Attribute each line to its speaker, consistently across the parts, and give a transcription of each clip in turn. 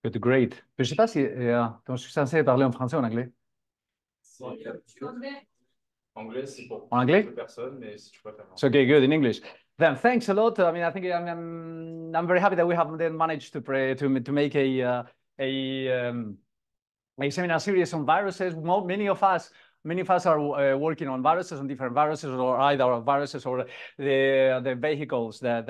Speaker 1: Good, great. Je ne sais pas si je suis censé parler en français ou en anglais.
Speaker 2: Anglais, c'est pour
Speaker 1: en anglais?
Speaker 2: Personne, mais si tu préfères.
Speaker 1: It's okay, good in English. Then thanks a lot. I mean, I think I'm very happy that we have then managed to make a seminar series on viruses. Many of us are working on viruses, on different viruses, or either viruses or the vehicles that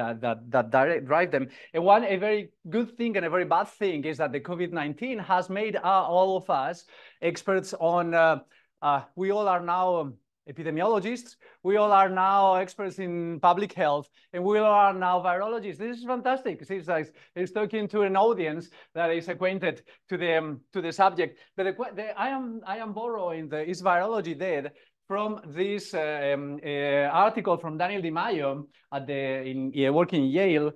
Speaker 1: drive them. And a very good thing and a very bad thing is that the COVID-19 has made all of us experts on. We all are now epidemiologists. We all are now experts in public health, and we all are now virologists. This is fantastic. It's talking to an audience that is acquainted to the subject. But I am borrowing the "Is Virology Dead?" from this article from Daniel Di Maio working in Yale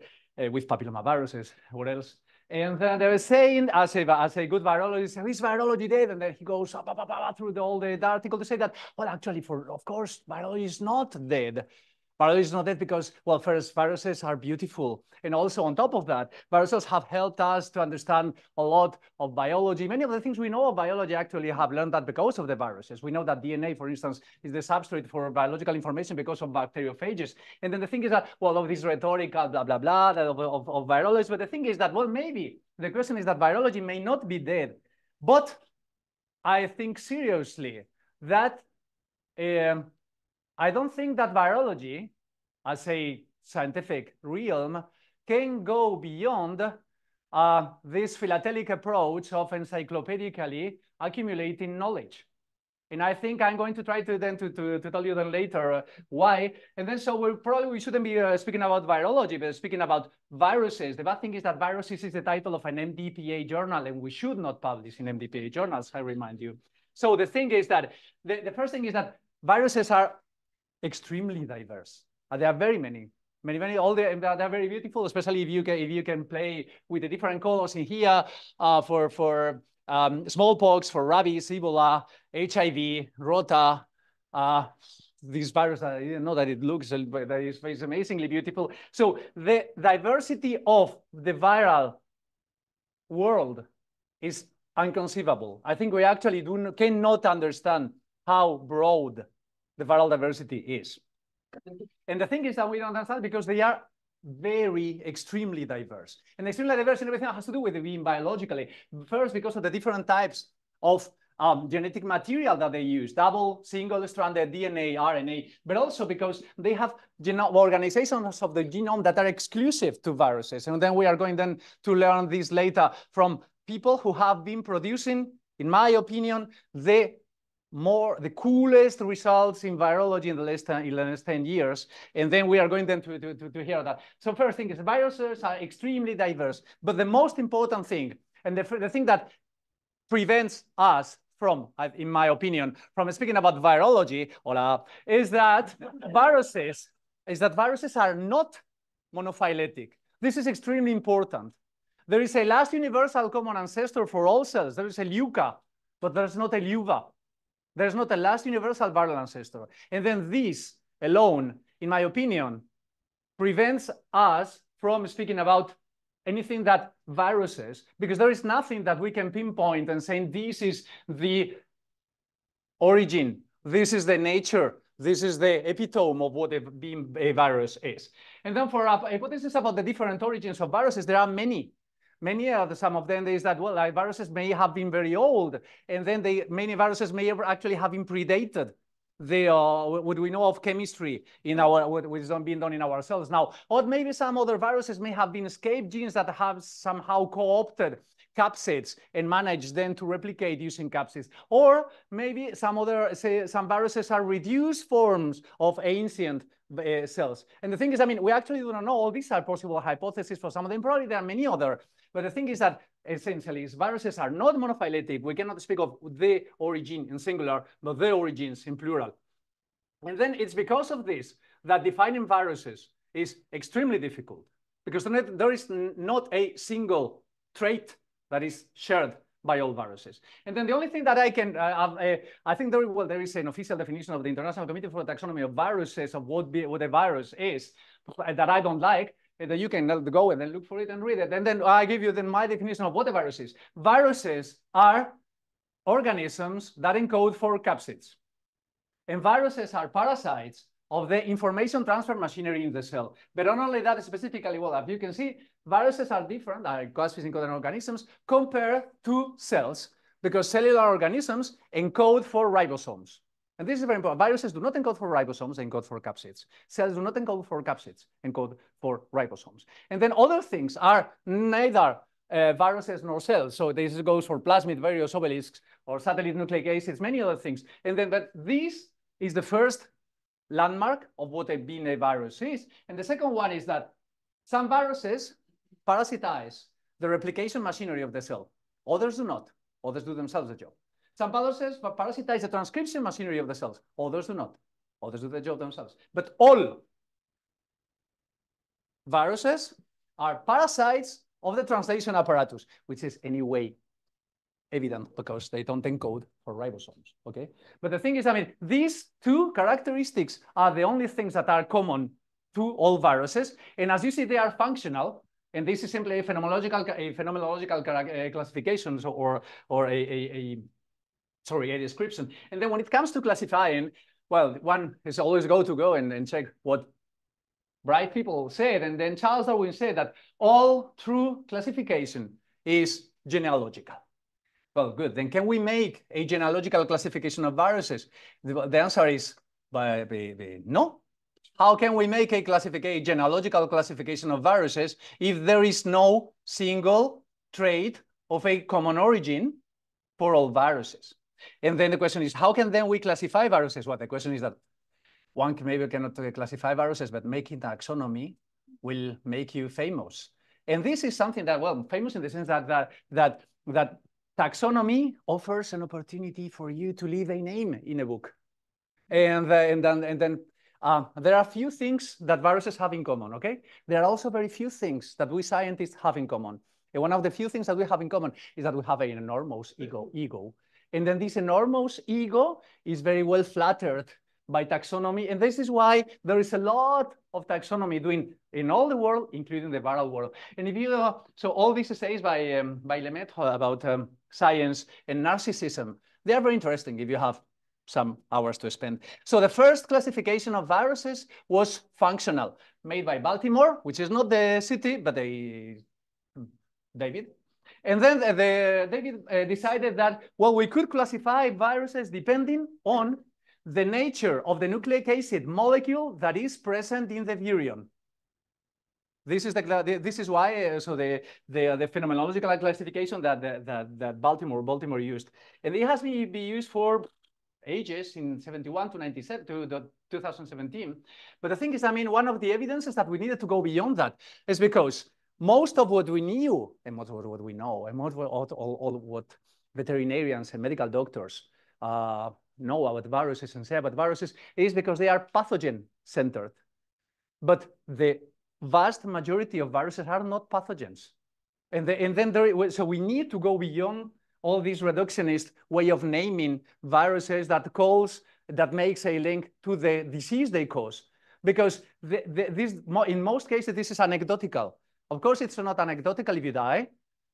Speaker 1: with papillomaviruses. What else? And they were saying, as a good virologist, is virology dead? And then he goes through all the article to say that, well, actually, of course, virology is not dead. Virology is not dead because, well, first, viruses are beautiful. And also, on top of that, viruses have helped us to understand a lot of biology. Many of the things we know of biology actually have learned that because of the viruses. We know that DNA, for instance, is the substrate for biological information because of bacteriophages. And then the thing is that, well, of this rhetoric, blah, blah, blah, of virology. But the thing is that, well, maybe the question is that virology may not be dead. But I think seriously that I don't think that virology, as a scientific realm, can go beyond this philatelic approach of encyclopedically accumulating knowledge. And I think I'm going to try to then to tell you then later why. And then so we shouldn't be speaking about virology, but speaking about viruses. The bad thing is that viruses is the title of an MDPA journal, and we should not publish in MDPA journals, I remind you. So the thing is that the first thing is that viruses are extremely diverse. There are very many. They're very beautiful, especially if you can play with the different colors in here for smallpox, for rabies, Ebola, HIV, Rota. This virus, I didn't know that it looks that is amazingly beautiful. So the diversity of the viral world is inconceivable. I think we actually cannot understand how broad the viral diversity is. And the thing is that we don't understand because they are very extremely diverse. And extremely diverse in everything that has to do with being biologically. First, because of the different types of genetic material that they use, double, single-stranded DNA, RNA, but also because they have organizations of the genome that are exclusive to viruses. And then we are going then to learn this later from people who have been producing, in my opinion, the coolest results in virology in the last 10 years. And then we are going then to hear that. So first thing is viruses are extremely diverse. But the most important thing, and the thing that prevents us from, in my opinion, from speaking about virology, is that viruses are not monophyletic. This is extremely important. There is a last universal common ancestor for all cells. There is a LEUCA, but there's not a LEUVA. There's not a last universal viral ancestor. And then this alone, in my opinion, prevents us from speaking about anything that viruses, because there is nothing that we can pinpoint and saying this is the origin, this is the nature, this is the epitome of what a virus is. And then for hypothesis about the different origins of viruses, there are many. Some of them is that, well, viruses may have been very old, and then many viruses may actually have been predated what we know of chemistry in what is being done in our cells now. Or maybe some other viruses may have been escape genes that have somehow co-opted capsids and managed then to replicate using capsids. Or maybe some viruses are reduced forms of ancient cells. And the thing is, I mean, we actually do not know. All these are possible hypotheses for some of them. Probably there are many other. But the thing is that essentially viruses are not monophyletic. We cannot speak of the origin in singular, but the origins in plural. And then it's because of this that defining viruses is extremely difficult, because there is not a single trait that is shared by all viruses. And then the only thing that I can, I think there is an official definition of the International Committee for the Taxonomy of Viruses of what a virus is that I don't like. And then you can go and then look for it and read it. And then I give you then my definition of what a virus is. Viruses are organisms that encode for capsids. And viruses are parasites of the information transfer machinery in the cell. But not only that, specifically, well, as you can see, viruses are different, are class-physical organisms, compared to cells, because cellular organisms encode for ribosomes. And this is very important. Viruses do not encode for ribosomes, they encode for capsids. Cells do not encode for capsids, encode for ribosomes. And then other things are neither viruses nor cells. So this goes for plasmid, various obelisks, or satellite nucleic acids, many other things. And then, but this is the first landmark of what being a virus is. And the second one is that some viruses parasitize the replication machinery of the cell. Others do not. Others do themselves the job. Some viruses parasitize the transcription machinery of the cells. Others do not. Others do the job themselves. But all viruses are parasites of the translation apparatus, which is anyway evident because they don't encode for ribosomes, okay? But the thing is, I mean, these two characteristics are the only things that are common to all viruses. And as you see, they are functional. And this is simply a phenomenological classification or a description. And then when it comes to classifying, well, one is always go and check what bright people said. And then Charles Darwin said that all true classification is genealogical. Well, good. Then can we make a genealogical classification of viruses? The answer is no. How can we make a genealogical classification of viruses if there is no single trait of a common origin for all viruses? And then the question is, how can then we classify viruses? Well, the question is that one maybe cannot classify viruses, but making taxonomy will make you famous. And this is something that, well, famous in the sense that taxonomy offers an opportunity for you to leave a name in a book. And then there are few things that viruses have in common, okay? There are also very few things that we scientists have in common. And one of the few things that we have in common is that we have an enormous ego. And then this enormous ego is very well flattered by taxonomy. And this is why there is a lot of taxonomy doing in all the world, including the viral world. And if you, so all these essays by Lemaitre about science and narcissism, they are very interesting if you have some hours to spend. So the first classification of viruses was functional, made by Baltimore, which is not the city, but David. And then David decided that, well, we could classify viruses depending on the nature of the nucleic acid molecule that is present in the virion. This is why so the phenomenological classification that Baltimore used, and it has been used for ages in 71 to 97 to 2017. But the thing is, I mean, one of the evidences that we needed to go beyond that is because most of what we knew and most of what we know and all what veterinarians and medical doctors know about viruses and say about viruses is because they are pathogen-centered. But the vast majority of viruses are not pathogens. So we need to go beyond all this reductionist way of naming viruses that makes a link to the disease they cause. Because in most cases, this is anecdotal. Of course, it's not anecdotal if you die,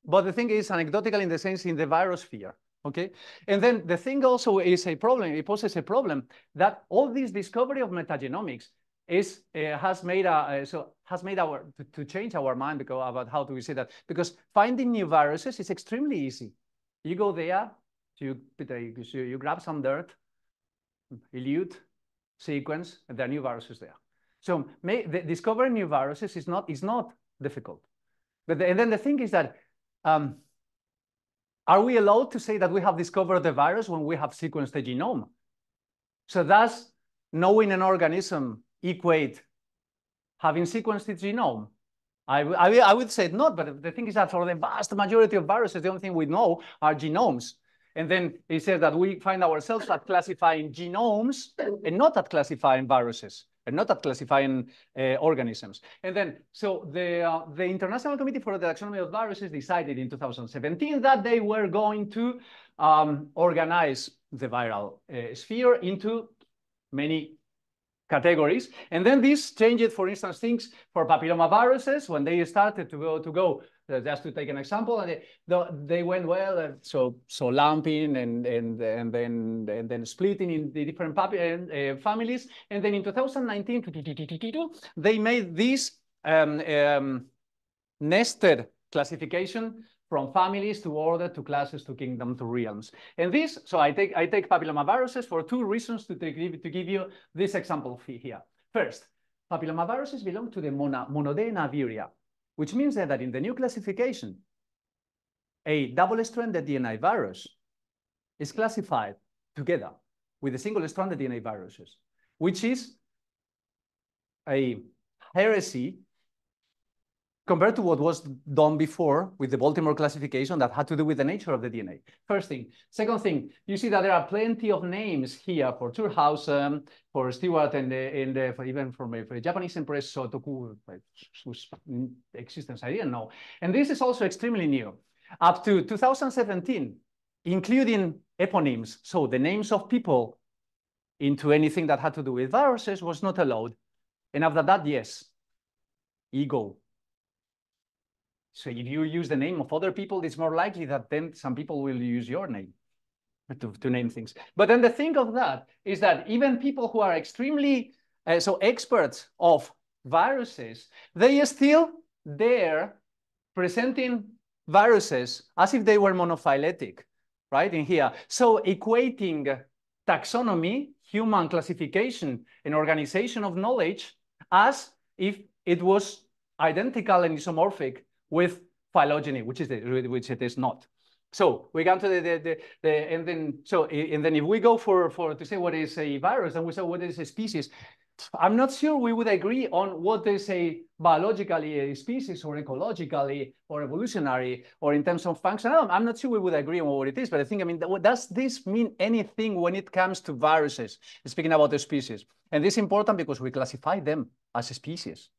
Speaker 1: but the thing is anecdotal in the sense in the virus sphere. Okay, and then the thing also is a problem. It poses a problem that all this discovery of metagenomics has made to change our mind about how do we say that, because finding new viruses is extremely easy. You go there, you grab some dirt, elute, sequence, and there are new viruses there. So discovering new viruses is not difficult. But and then the thing is that. Are we allowed to say that we have discovered the virus when we have sequenced the genome? So does knowing an organism equate having sequenced its genome? I would say not, but the thing is that for the vast majority of viruses, the only thing we know are genomes. And then it says that we find ourselves at classifying genomes and not at classifying viruses and not at classifying organisms. And then, so the International Committee for the Taxonomy of Viruses decided in 2017 that they were going to organize the viral sphere into many categories. And then this changed, for instance, things for papillomaviruses when they started to go. Just to take an example, and they went well. So lumping and then splitting in the different families. And then in 2019, they made this nested classification from families to order to classes to kingdom to realms. And this, so I take papillomaviruses for two reasons to give you this example here. First, papillomaviruses belong to the monodena, which means that in the new classification, a double-stranded DNA virus is classified together with the single-stranded DNA viruses, which is a heresy compared to what was done before with the Baltimore classification that had to do with the nature of the DNA. First thing. Second thing, you see that there are plenty of names here for Thurhausen, for Stewart, and even for a Japanese empress, Sotoku, whose existence I didn't know. And this is also extremely new. Up to 2017, including eponyms, so the names of people into anything that had to do with viruses was not allowed. And after that, yes, ego. So if you use the name of other people, it's more likely that then some people will use your name to name things. But then the thing of that is that even people who are extremely experts of viruses, they are still there presenting viruses as if they were monophyletic, right, in here. So equating taxonomy, human classification, and organization of knowledge as if it was identical and isomorphic with phylogeny, which it is not. So we come to and then if we go for to say what is a virus, and we say what is a species, I'm not sure we would agree on what is a biologically a species or ecologically or evolutionary or in terms of function. I'm not sure we would agree on what it is, but I think, does this mean anything when it comes to viruses, speaking about the species? And this is important because we classify them as a species.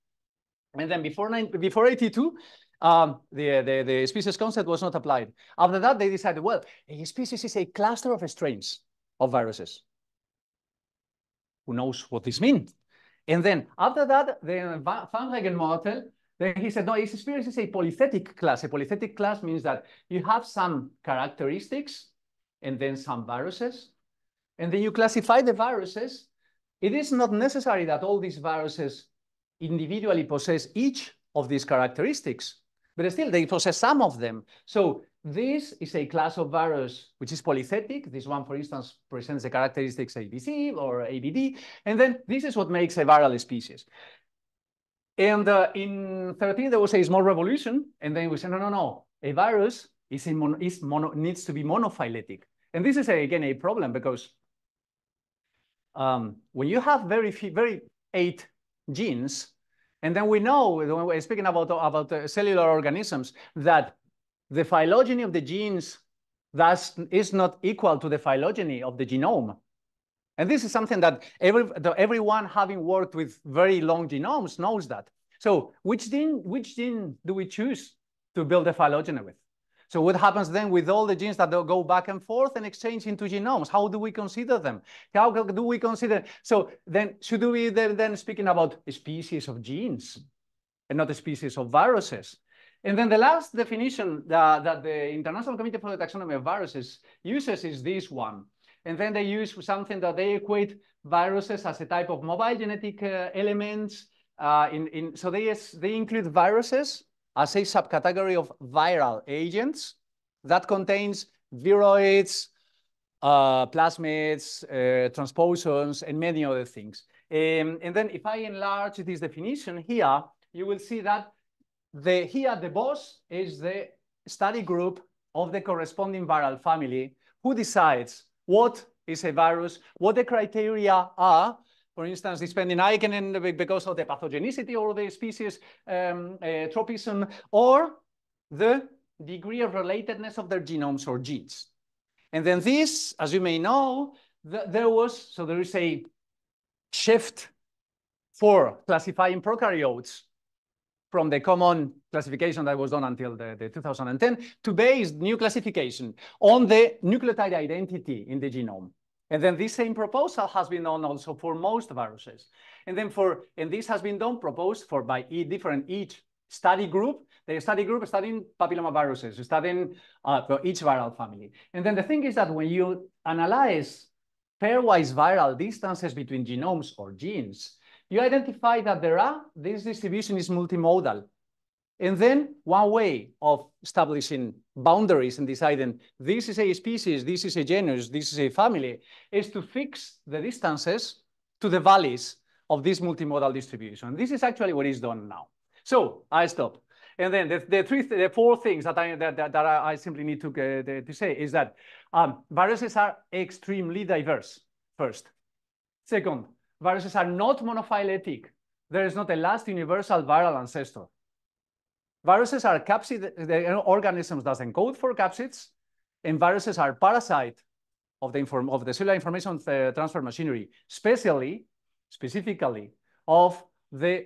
Speaker 1: And then before 82, the species concept was not applied. After that, they decided, well, a species is a cluster of strains of viruses. Who knows what this means? And then after that, Van Regenmortel, then he said, no, a species is a polythetic class. A polythetic class means that you have some characteristics and then some viruses. And then you classify the viruses. It is not necessary that all these viruses individually possess each of these characteristics, but still they possess some of them. So this is a class of virus which is polythetic. This one, for instance, presents the characteristics ABC or ABD, and then this is what makes a viral species. And in 13, there was a small revolution, and then we said, no, a virus needs to be monophyletic. And this is, again, a problem because when you have very 8 genes, and then we know, when we're speaking about cellular organisms, that the phylogeny of the genes thus is not equal to the phylogeny of the genome. And this is something that everyone having worked with very long genomes knows that. So which gene do we choose to build a phylogeny with? So what happens then with all the genes that go back and forth and exchange into genomes? How do we consider them? How do we consider? So then should we then speaking about a species of genes and not a species of viruses? And then the last definition that the International Committee for the Taxonomy of Viruses uses is this one. And then they use something that they equate viruses as a type of mobile genetic elements. So they include viruses as a subcategory of viral agents that contains viroids, plasmids, transposons, and many other things. And then if I enlarge this definition here, you will see that the boss is the study group of the corresponding viral family who decides what is a virus, what the criteria are. For instance, depending because of the pathogenicity or the species tropism, or the degree of relatedness of their genomes or genes. And then this, as you may know, there is a shift for classifying prokaryotes from the common classification that was done until the 2010 to base new classification on the nucleotide identity in the genome. And then this same proposal has been done also for most viruses. And then this has been proposed by each study group. The study group studying papillomaviruses, studying each viral family. And then the thing is that when you analyze pairwise viral distances between genomes or genes, you identify that this distribution is multimodal. And then one way of establishing boundaries and deciding this is a species, this is a genus, this is a family, is to fix the distances to the values of this multimodal distribution. This is actually what is done now. So I stop. And then the four things that I simply need to say is that viruses are extremely diverse, first. Second, viruses are not monophyletic. There is not a last universal viral ancestor. Viruses are capsid, the organisms that encode for capsids, and viruses are parasite of the cellular information transfer machinery, specifically of the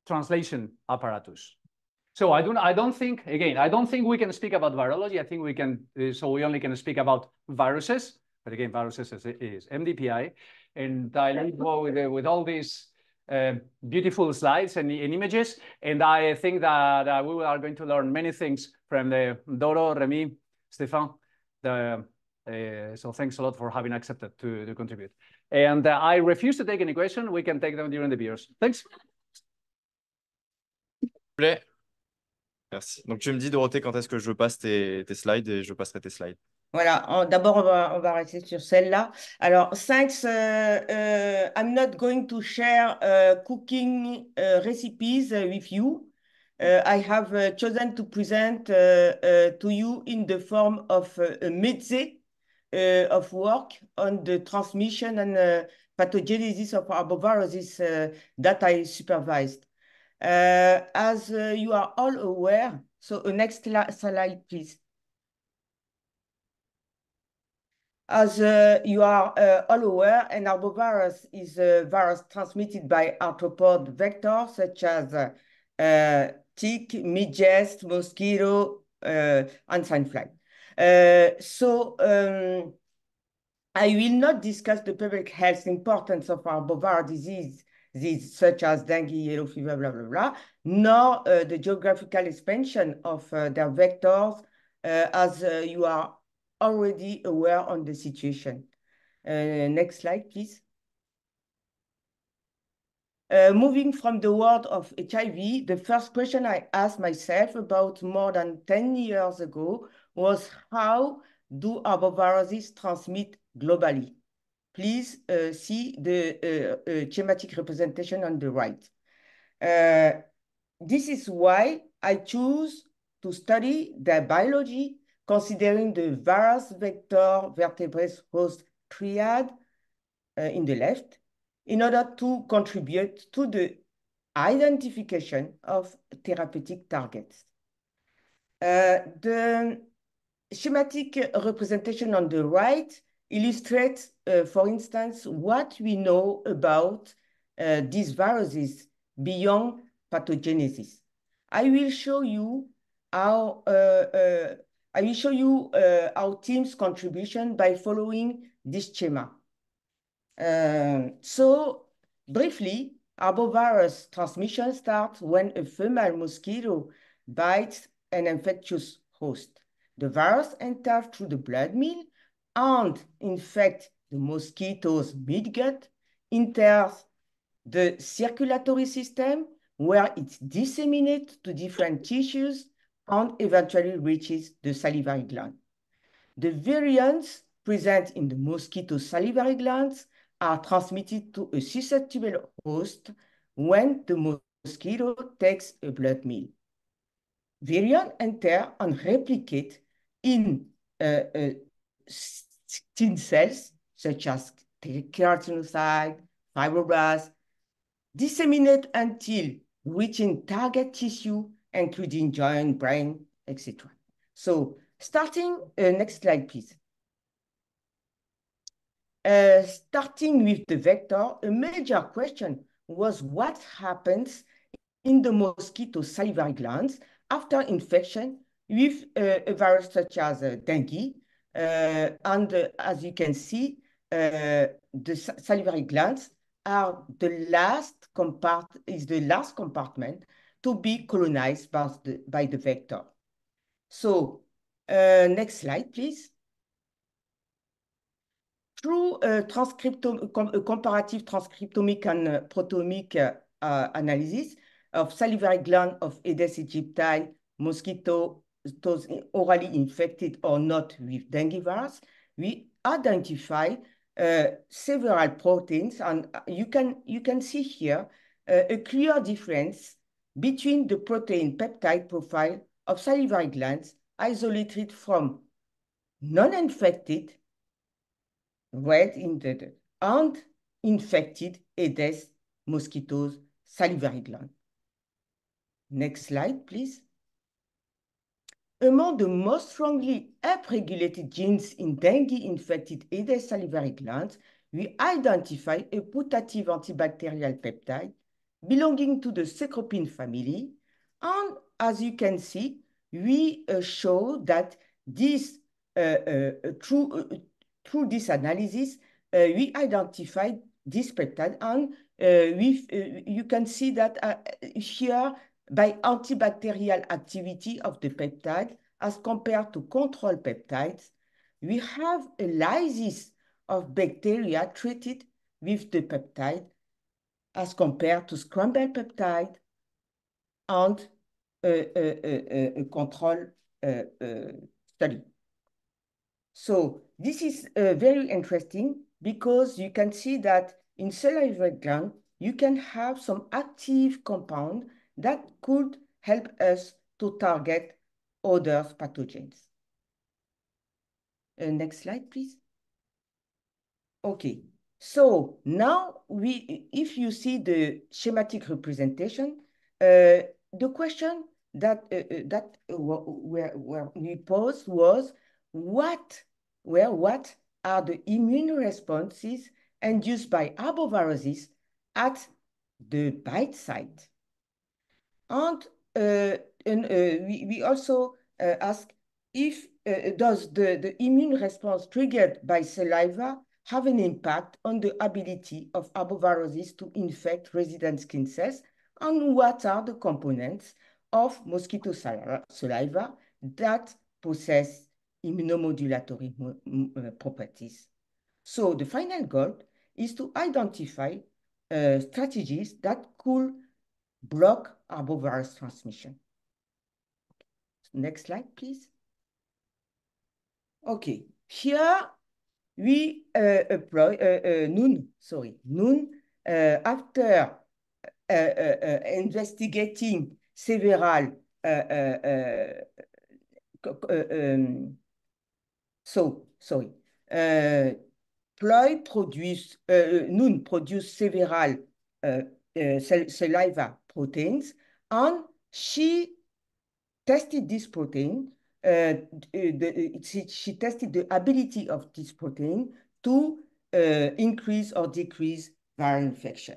Speaker 1: translation apparatus. So I don't think we can speak about virology. I think we can, so we only can speak about viruses. But again, viruses is MDPI, and I like go with all these beautiful slides and images, and I think that we are going to learn many things from the Doro, Remy, Stéphane. So thanks a lot for having accepted to contribute. And I refuse to take any question. We can take them during the beers. Thanks.
Speaker 3: Merci. Donc tu me dis, Dorothée, quand est-ce que je passe tes slides, et je passerai tes slides.
Speaker 4: Voilà, d'abord, on va rester sur celle-là. Alors, thanks, I'm not going to share cooking recipes with you. I have chosen to present to you in the form of a métier of work on the transmission and pathogenesis of arboviruses that I supervised. As you are all aware, so next slide, please. As you are all aware, an arbovirus is a virus transmitted by arthropod vectors such as tick, midges, mosquito, and sandfly. I will not discuss the public health importance of arboviral disease such as dengue, yellow fever, blah, blah, blah, nor the geographical expansion of their vectors, as you are already aware on the situation. Next slide, please. Moving from the world of HIV, the first question I asked myself about more than 10 years ago was, how do arboviruses transmit globally? Please see the schematic representation on the right. This is why I choose to study their biology, considering the virus vector vertebrate host triad in the left, in order to contribute to the identification of therapeutic targets. The schematic representation on the right illustrates, for instance, what we know about these viruses beyond pathogenesis. I will show you our team's contribution by following this schema. So briefly, arbovirus transmission starts when a female mosquito bites an infectious host. The virus enters through the blood meal and infects the mosquito's midgut, enters the circulatory system, where it disseminates to different tissues and eventually reaches the salivary gland. The virions present in the mosquito salivary glands are transmitted to a susceptible host when the mosquito takes a blood meal. Virions enter and replicate in skin cells, such as keratinocytes, fibroblasts, disseminate until reaching target tissue, including joint, brain, etc. So starting, next slide, please. Starting with the vector, a major question was what happens in the mosquito salivary glands after infection with a virus such as dengue, as you can see, the salivary glands are the last compartment to be colonized by the vector. So next slide, please. Through comparative transcriptomic and proteomic analysis of salivary gland of Aedes aegypti, mosquitoes orally infected or not with dengue virus, we identify several proteins, and you can see here a clear difference between the protein peptide profile of salivary glands isolated from non-infected, red in the and infected Aedes mosquitoes salivary gland. Next slide, please. Among the most strongly upregulated genes in dengue-infected Aedes salivary glands, we identify a putative antibacterial peptide belonging to the secropin family. And as you can see, we show that this, through this analysis, we identified this peptide, and you can see that here, by antibacterial activity of the peptide as compared to control peptides, we have a lysis of bacteria treated with the peptide as compared to scrambled peptide and a control study. So this is very interesting because you can see that in salivary gland, you can have some active compound that could help us to target other pathogens. Next slide, please. Okay, so now if you see the schematic representation, the question that we posed was, what are the immune responses induced by arboviruses at the bite site? And we also ask if does the immune response triggered by saliva have an impact on the ability of arboviruses to infect resident skin cells, and what are the components of mosquito saliva that possess immunomodulatory properties. So the final goal is to identify strategies that could block arbovirus transmission. Next slide, please. Okay, here we employ NOON after investigating several NOON produced several saliva proteins, and she tested this protein. She tested the ability of this protein to increase or decrease viral infection.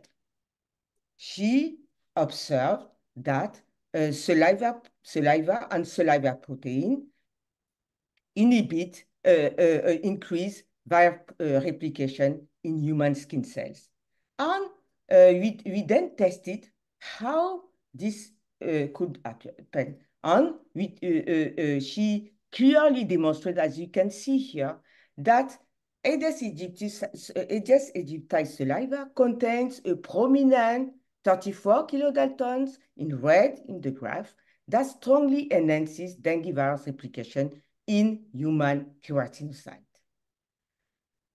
Speaker 4: She observed that saliva and saliva protein inhibit increase viral replication in human skin cells. And we then tested how this could happen. And she clearly demonstrated, as you can see here, that Aedes aegypti saliva contains a prominent 34 kilodaltons in red in the graph that strongly enhances dengue virus replication in human keratinocyte.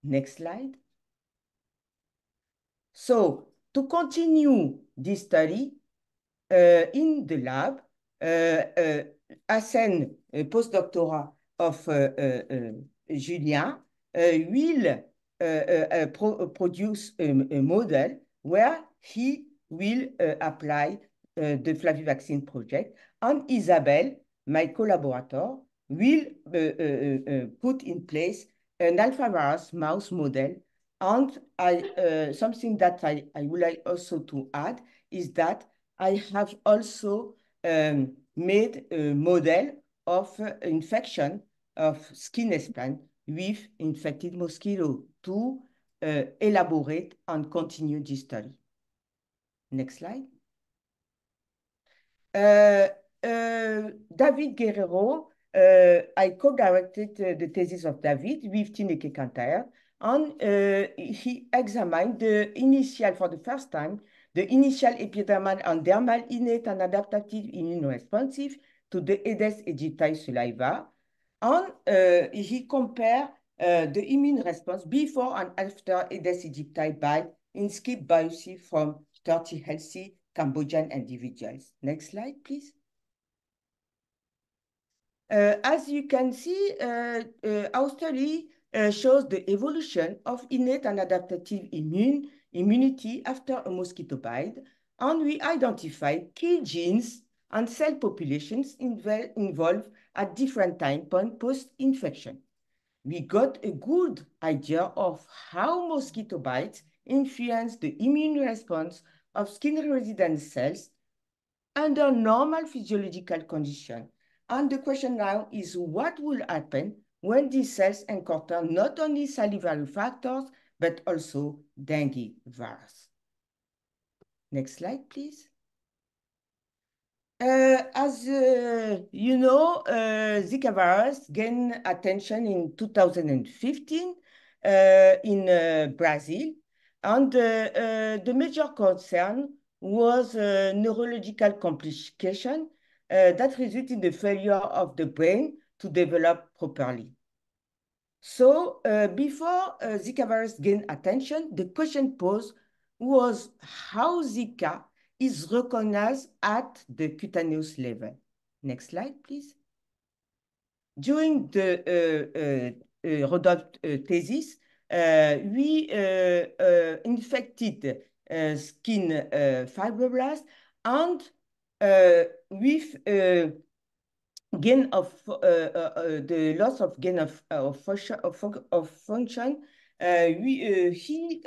Speaker 4: Next slide. So to continue this study in the lab, Hassan, postdoctoral of Julien, will produce a model where he will apply the Flavivaccine project, and Isabelle, my collaborator, will put in place an alphavirus mouse model. And something that I would like also to add is that I have also made a model of infection of skin explant with infected mosquito to elaborate and continue this study. Next slide. David Guerrero, I co-directed the thesis of David with Tineke Kantaer, and he examined for the first time, the initial epidermal and dermal innate and adaptive immune responsive to the Aedes aegypti saliva, and he compared the immune response before and after Aedes aegypti bite in skip biopsy from 30 healthy Cambodian individuals. Next slide, please. As you can see, our study shows the evolution of innate and adaptive immunity after a mosquito bite, and we identify key genes and cell populations involved at different time points post-infection. We got a good idea of how mosquito bites influence the immune response of skin-resident cells under normal physiological conditions. And the question now is what will happen when these cells encounter not only salivary factors, but also dengue virus. Next slide, please. As you know, Zika virus gained attention in 2015 in Brazil, and the major concern was neurological complication that resulted in the failure of the brain to develop properly. So before Zika virus gained attention, the question posed was how Zika is recognized at the cutaneous level. Next slide, please. During the Rodolphe thesis, we infected skin fibroblasts and with gain of the loss of gain of function, he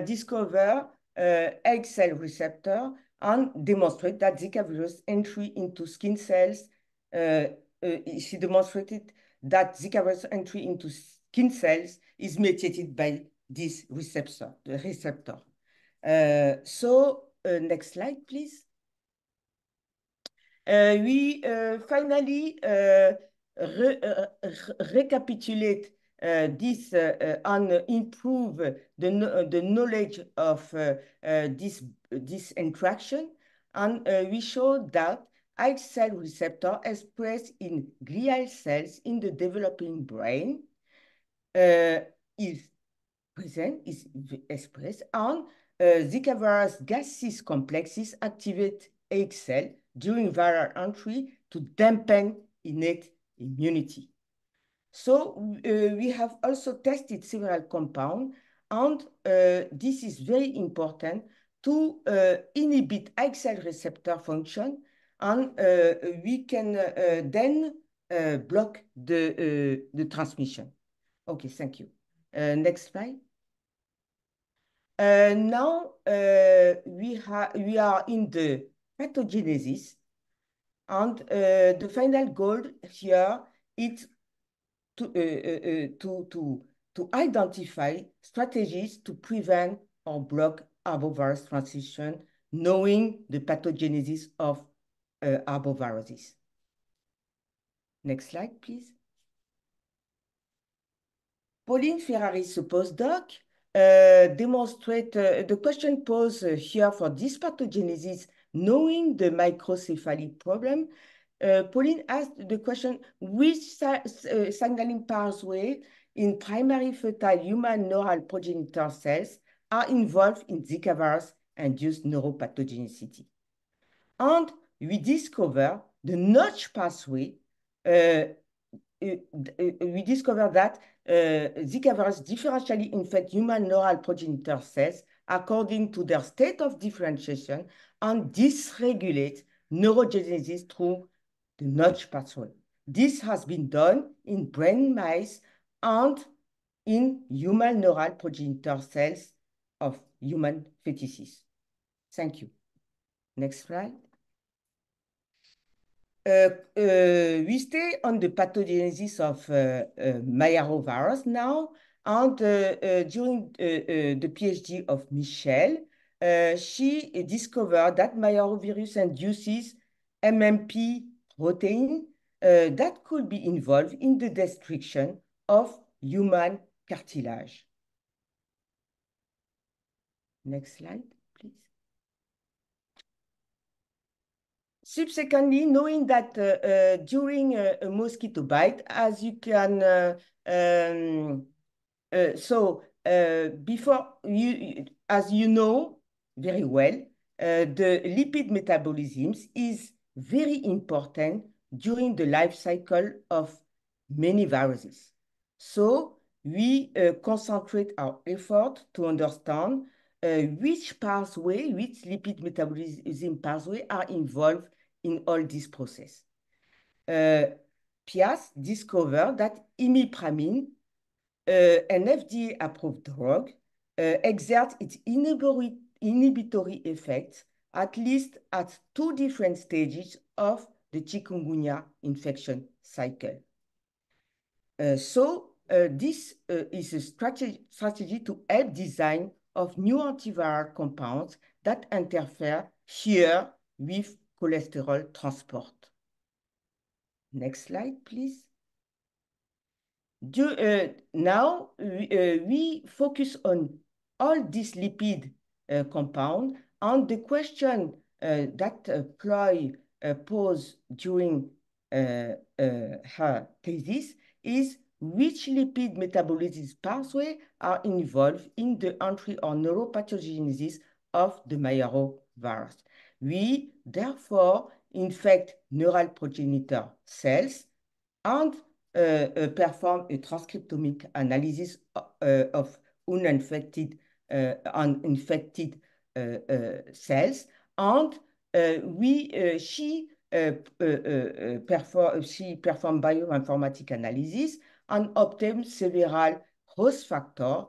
Speaker 4: discovered egg cell receptor and demonstrate that Zika virus entry into skin cells. She demonstrated that Zika virus entry into skin cells is mediated by this receptor. Next slide, please. We finally recapitulate this and improve the knowledge of this interaction, and we show that egg cell receptor expressed in glial cells in the developing brain is expressed, and Zika virus gaseous complexes activate egg cell during viral entry to dampen innate immunity. So we have also tested several compounds, and this is very important to inhibit egg cell receptor function, and we can then block the transmission. Okay, thank you. Next slide. Now we are in the pathogenesis, and the final goal here is to identify strategies to prevent or block arbovirus transmission, knowing the pathogenesis of arboviruses. Next slide, please. Pauline Ferraris, a postdoc, demonstrate the question posed here for this pathogenesis, knowing the microcephaly problem. Pauline asked the question, which signaling pathway in primary fetal human neural progenitor cells are involved in Zika virus-induced neuropathogenicity? And we discover the notch pathway. We discover that Zika virus differentially infect human neural progenitor cells according to their state of differentiation and dysregulate neurogenesis through the notch pathway. This has been done in brain mice and in human neural progenitor cells of human fetuses. Thank you. Next slide. we stay on the pathogenesis of Mayarovirus now, and during the PhD of Michelle, she discovered that Mayarovirus induces MMP protein that could be involved in the destruction of human cartilage. Next slide, please. Subsequently, knowing that during a mosquito bite, as you can, before you, as you know very well, the lipid metabolism is very important during the life cycle of many viruses. So we concentrate our effort to understand which pathway, which lipid metabolism pathway are involved in all this process. Pias discovered that imipramine, an FDA-approved drug, exerts its inhibitory effects at least at 2 different stages of the chikungunya infection cycle. This is a strategy to help design of new antiviral compounds that interfere here with cholesterol transport. Next slide, please. Now, we focus on all these lipid compounds, and the question that Ploy posed during her thesis is which lipid metabolism pathway are involved in the entry or neuropathogenesis of the Mayarovirus. We therefore infect neural progenitor cells and perform a transcriptomic analysis of uninfected and infected cells, and she performed bioinformatic analysis and obtained several host factors,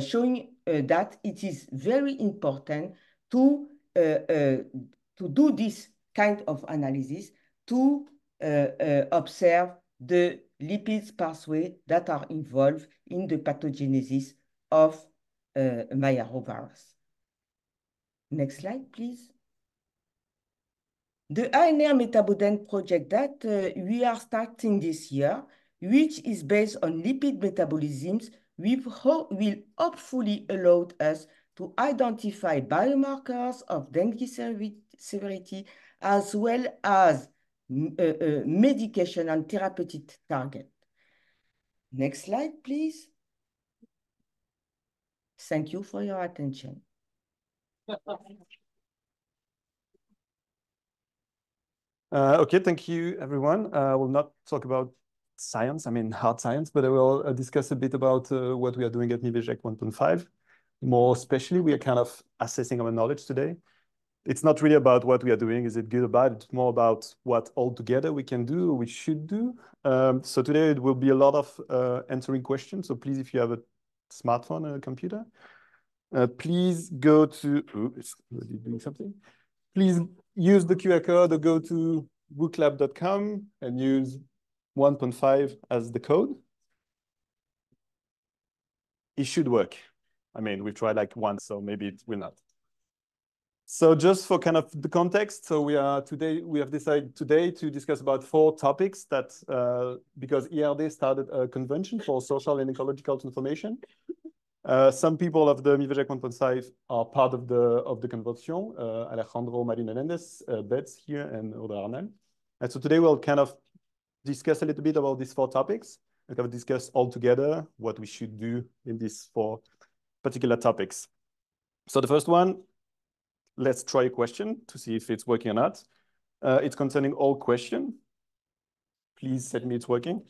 Speaker 4: showing that it is very important to do this kind of analysis to observe the lipids pathway that are involved in the pathogenesis of Mayarovirus. Next slide, please. The ANR Metaboden project that we are starting this year, which is based on lipid metabolisms, will hopefully allow us to identify biomarkers of dengue severity as well as medication and therapeutic target. Next slide, please. Thank you for your attention.
Speaker 5: Okay, thank you, everyone. I will not talk about science, I mean hard science, but I will discuss a bit about what we are doing at NIVEGEC 1.5. More especially, we are kind of assessing our knowledge today. It's not really about what we are doing, is it good or bad? It's more about what altogether we can do, or we should do. So today it will be a lot of answering questions. So please, if you have a smartphone or a computer, please go to, it's already doing something. Please use the QR code or go to booklab.com and use 1.5 as the code. It should work. I mean, we've tried like once, so maybe it will not. So just for kind of the context, so we have decided today to discuss about 4 topics that, because ERD started a convention for social and ecological transformation. Some people of the NIVEGEC 1.5 are part of the convention, Alejandro Marin Menendez, Betts here, and Oda Arnal. And so today we'll kind of discuss a little bit about these 4 topics and kind of discuss all together what we should do in these 4 particular topics. So the first one, let's try a question to see if it's working or not. It's concerning all question. Please tell me it's working.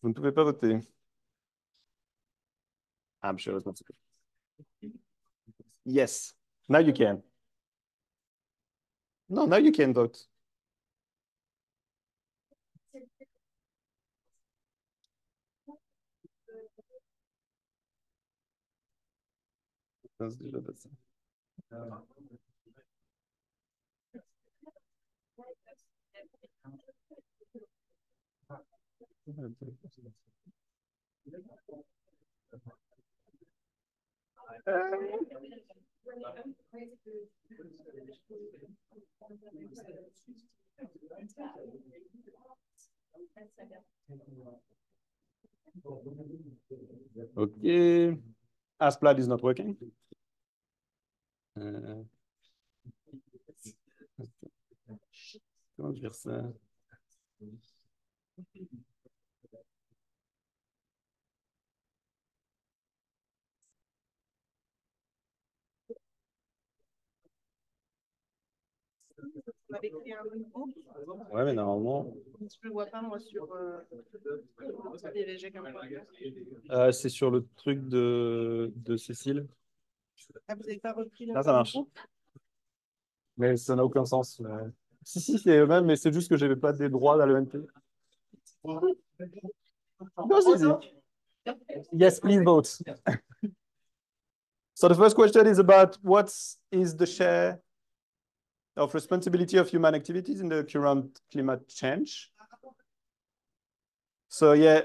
Speaker 5: Vous ne pouvez pas voter. I'm sure it's not so good. Yes, now you can. No, now you can vote. Okay. Asplad is not working. Comment dire ça?
Speaker 6: On avait créé un nouveau.
Speaker 5: Ouais, mais normalement.
Speaker 6: Je le vois pas, moi, sur DVG comme
Speaker 5: C'est sur le truc de Cécile.
Speaker 6: Ah, vous n'avez pas repris le
Speaker 5: Là, ça marche.
Speaker 6: groupe?
Speaker 5: Mais ça n'a aucun sens. Si, c'est eux-mêmes, mais c'est juste que je n'avais pas des droits dans l'ENT. No, easy. Yes, please vote. So the first question is about what is the share of responsibility of human activities in the current climate change. So yeah,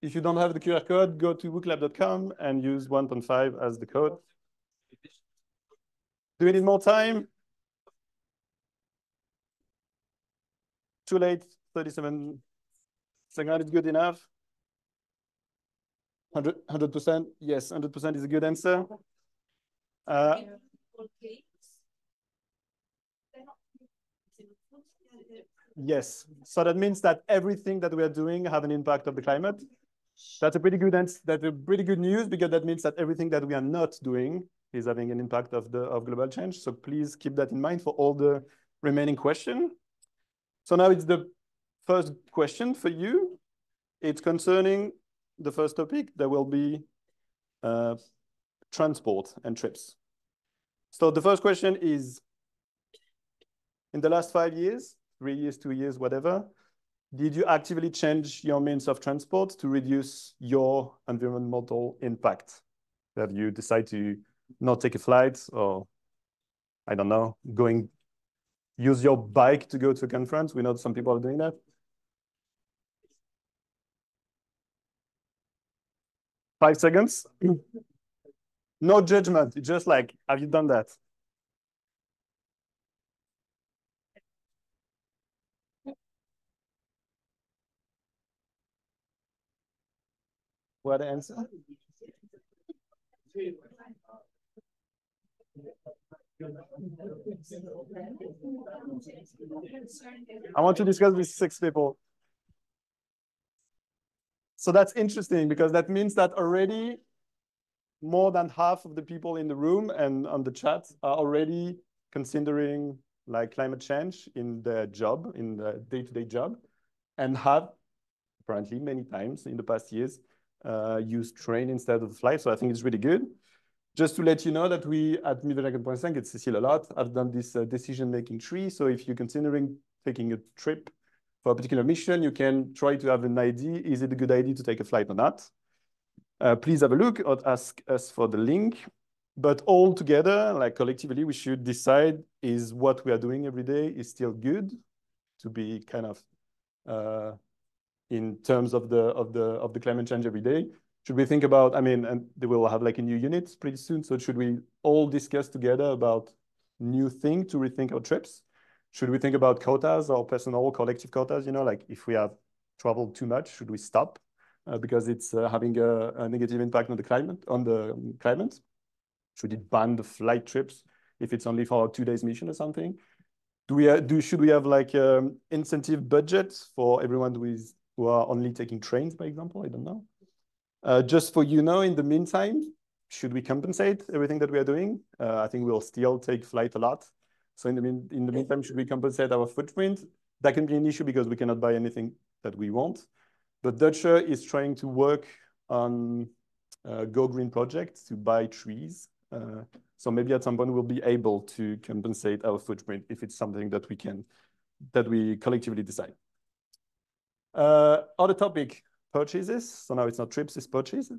Speaker 5: if you don't have the QR code, go to booklab.com and use 1.5 as the code. Do we need more time? Too late, 37 seconds is good enough. 100%, yes, 100% is a good answer. Yes, so that means that everything that we are doing have an impact of the climate. That's a pretty good answer. That's a pretty good news, because that means that everything that we are not doing is having an impact of global change. So please keep that in mind for all the remaining questions. So now it's the first question for you. It's concerning the first topic. There will be transport and trips. So the first question is, in the last 5 years, 3 years, 2 years, whatever, did you actively change your means of transport to reduce your environmental impact? That you decide to not take a flight, or, I don't know, use your bike to go to a conference? We know some people are doing that. Five seconds. No judgment. It's just like, have you done that? What answer? I want to discuss with 6 people. So that's interesting, because that means that already more than half of the people in the room and on the chat are already considering like climate change in their job, in the day-to-day job, and have apparently many times in the past years used train instead of flight. So I think it's really good. Just to let you know that we at Virologie, it's Cécile a lot, have done this decision-making tree. So if you're considering taking a trip for a particular mission, you can try to have an idea. Is it a good idea to take a flight or not? Please have a look or ask us for the link. But all together, like collectively, we should decide, is what we are doing every day is still good to be kind of in terms of the climate change every day? Should we think about, I mean, and they will have like a new unit pretty soon. So should we all discuss together about new thing to rethink our trips? Should we think about quotas or personal collective quotas? You know, like if we have traveled too much, should we stop because it's having a negative impact on the climate? Should it ban the flight trips if it's only for a 2 days mission or something? Should we have like incentive budgets for everyone who are only taking trains, for example? I don't know. Just for you know, in the meantime, should we compensate everything that we are doing? I think we'll still take flight a lot. So in the meantime, should we compensate our footprint? That can be an issue because we cannot buy anything that we want. But Deutsche is trying to work on Go Green projects to buy trees. So maybe at some point we'll be able to compensate our footprint if it's something that we collectively decide. Other topic, purchases. So now it's not trips, it's purchases.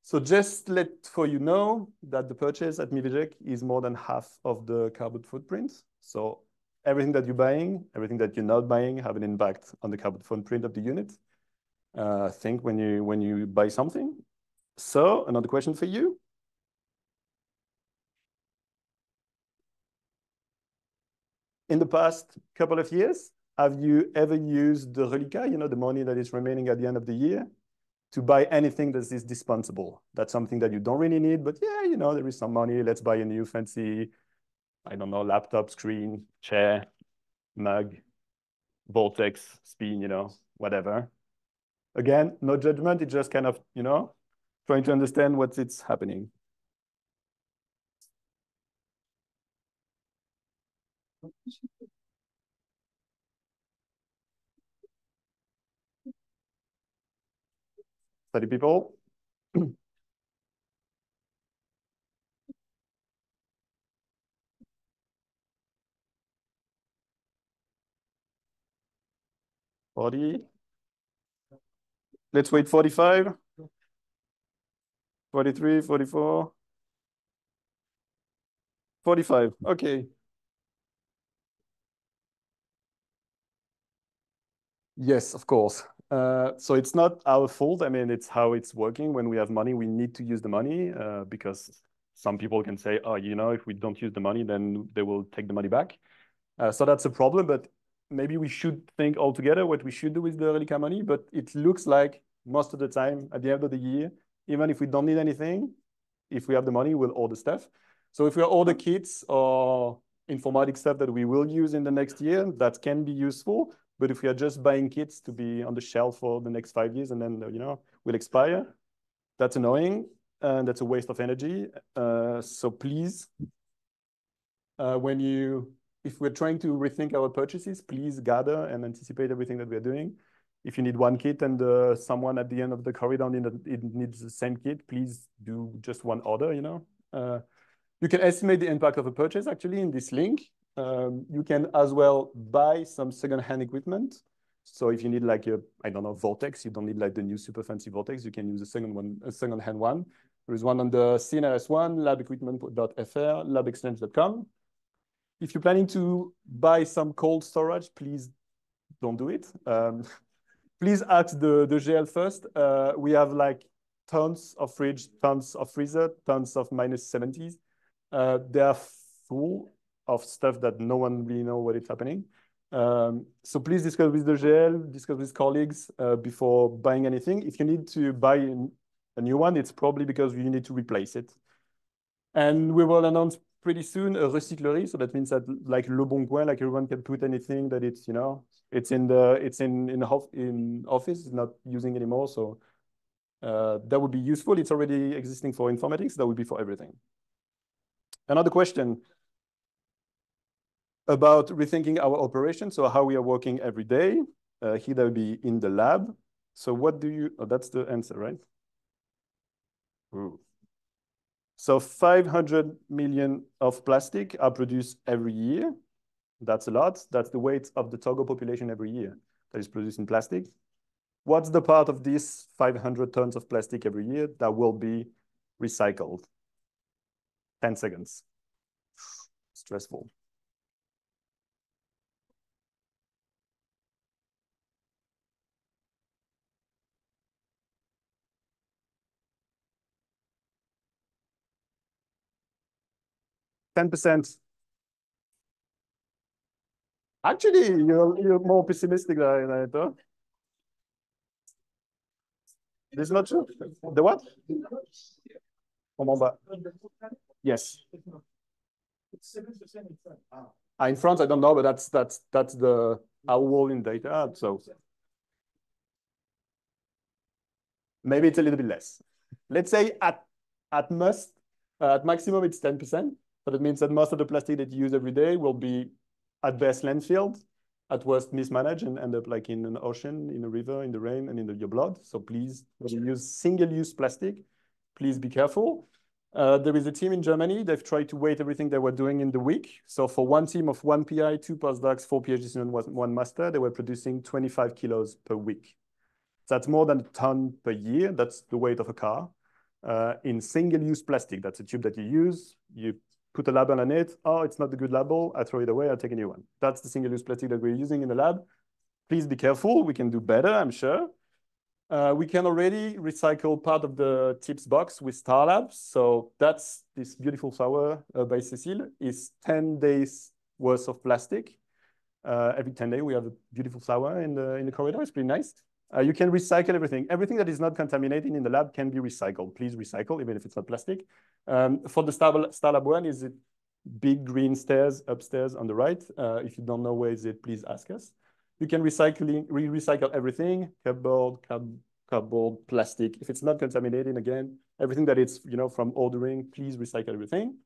Speaker 5: So just for you know that the purchase at Virologie is more than half of the carbon footprint. So everything that you're buying, everything that you're not buying have an impact on the carbon footprint of the unit. think when you buy something. So another question for you. In the past couple of years, have you ever used the reliquat, you know, the money that is remaining at the end of the year, to buy anything that is dispensable? That's something that you don't really need, but yeah, you know, there is some money. Let's buy a new fancy, I don't know, laptop, screen, chair, mug, vortex, spin, you know, whatever. Again, no judgment. It's just kind of, you know, trying to understand what's happening. Study people. 40. Let's wait 45. 43, 44. 45. Okay. Yes, of course. So it's not our fault. I mean, it's how it's working. When we have money, we need to use the money because some people can say, oh, you know, if we don't use the money, then they will take the money back. So that's a problem, but maybe we should think all together what we should do with the reliquat money. But it looks like most of the time at the end of the year, even if we don't need anything, if we have the money, we'll order stuff. So if we order kits or informatic stuff that we will use in the next year, that can be useful. But if we are just buying kits to be on the shelf for the next 5 years and then, you know, will expire, that's annoying and that's a waste of energy. So please, if we're trying to rethink our purchases, please gather and anticipate everything that we're doing. If you need one kit and someone at the end of the corridor needs the same kit, please do just one order, you know. You can estimate the impact of a purchase actually in this link. You can as well buy some second-hand equipment. So if you need like a, I don't know, vortex, you don't need like the new super fancy vortex, you can use a second-hand one. There is one on the CNRS one, labequipment.fr, labexchange.com. If you're planning to buy some cold storage, please don't do it. Please ask the GL first. We have like tons of fridge, tons of freezer, tons of -70s. They are full of stuff that no one really knows what is happening. So please discuss with the GL, discuss with colleagues before buying anything. If you need to buy a new one, it's probably because you need to replace it. And we will announce pretty soon a recyclerie. So that means that like Le Bon Coin, like everyone can put anything that it's, you know, it's in office, it's not using anymore. So that would be useful. It's already existing for informatics. That would be for everything. Another question about rethinking our operation. So how we are working every day. Here that would be in the lab. So what do you, oh, that's the answer, right? Ooh. So 500 million of plastic are produced every year. That's a lot. That's the weight of the Togo population every year that is produced in plastic. What's the part of this 500 tons of plastic every year that will be recycled? 10 seconds. Stressful. %. Actually, you're more pessimistic than I thought. This is not true. The what? Yes. In France, I don't know, but that's our role in data. So maybe it's a little bit less. Let's say at maximum it's 10%. But it means that most of the plastic that you use every day will be at best landfilled, at worst mismanaged and end up like in an ocean, in a river, in the rain, and in your blood. So please, when you use single-use plastic, please be careful. There is a team in Germany. They've tried to weight everything they were doing in the week. So for one team of 1 PI, 2 postdocs, 4 PhD students, 1 master, they were producing 25 kilos per week. That's more than a ton per year. That's the weight of a car. In single-use plastic, that's a tube that you use. You put a label on it. Oh, it's not a good label. I throw it away. I'll take a new one. That's the single-use plastic that we're using in the lab. Please be careful. We can do better, I'm sure. We can already recycle part of the tips box with Star Labs. So that's this beautiful flower by Cécile. Is 10 days worth of plastic. Every 10 days we have a beautiful flower in the corridor. It's pretty nice. You can recycle everything. Everything that is not contaminated in the lab can be recycled. Please recycle, even if it's not plastic. For the Star Lab one, is it big green stairs upstairs on the right? If you don't know where is it, please ask us. You can recycle everything, cardboard, plastic. If it's not contaminated, again, everything that it's, from ordering, please recycle everything.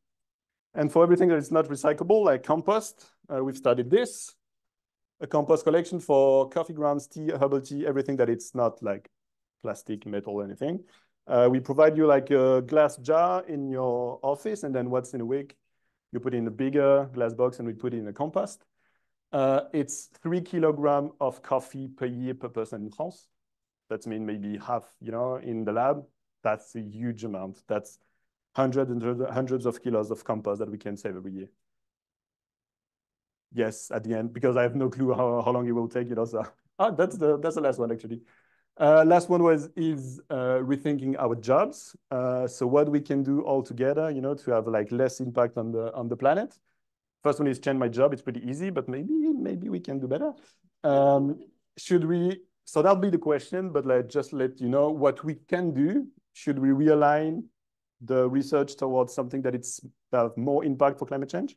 Speaker 5: And for everything that is not recyclable, like compost, we've started this. A compost collection for coffee grounds, tea, herbal tea, everything that it's not like plastic, metal, or anything. We provide you like a glass jar in your office, and then once in a week, you put in a bigger glass box and we put it in a compost. It's 3 kilograms of coffee per year per person in France. That means maybe half, in the lab. That's a huge amount. That's hundreds of kilos of compost that we can save every year. Yes, at the end, because I have no clue how long it will take, so. That's the last one, actually. Last one is rethinking our jobs. So what we can do all together, to have like less impact on the planet. First one is change my job. It's pretty easy, but maybe we can do better. So that'll be the question, but just let you know what we can do. Should we realign the research towards something that have more impact for climate change?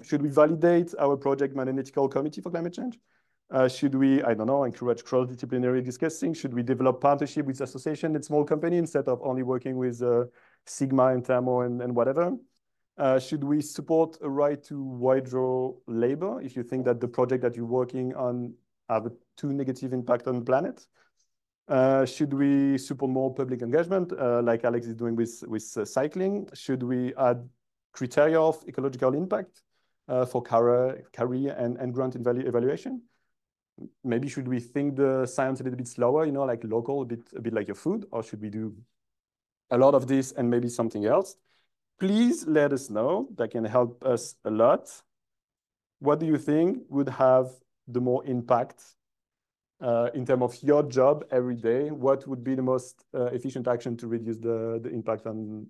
Speaker 5: Should we validate our project analytical committee for climate change? Should we, I don't know, encourage cross-disciplinary discussing? Should we develop partnership with association and small company instead of only working with Sigma and Thermo and whatever? Should we support a right to withdraw labor if you think that the project that you're working on have a too negative impact on the planet? Should we support more public engagement, like Alex is doing with cycling? Should we add criteria of ecological impact for career and grant evaluation? Maybe should we think the science a little bit slower, like local, a bit like your food, or should we do a lot of this and maybe something else? Please let us know. That can help us a lot. What do you think would have the more impact in terms of your job every day? What would be the most efficient action to reduce the impact on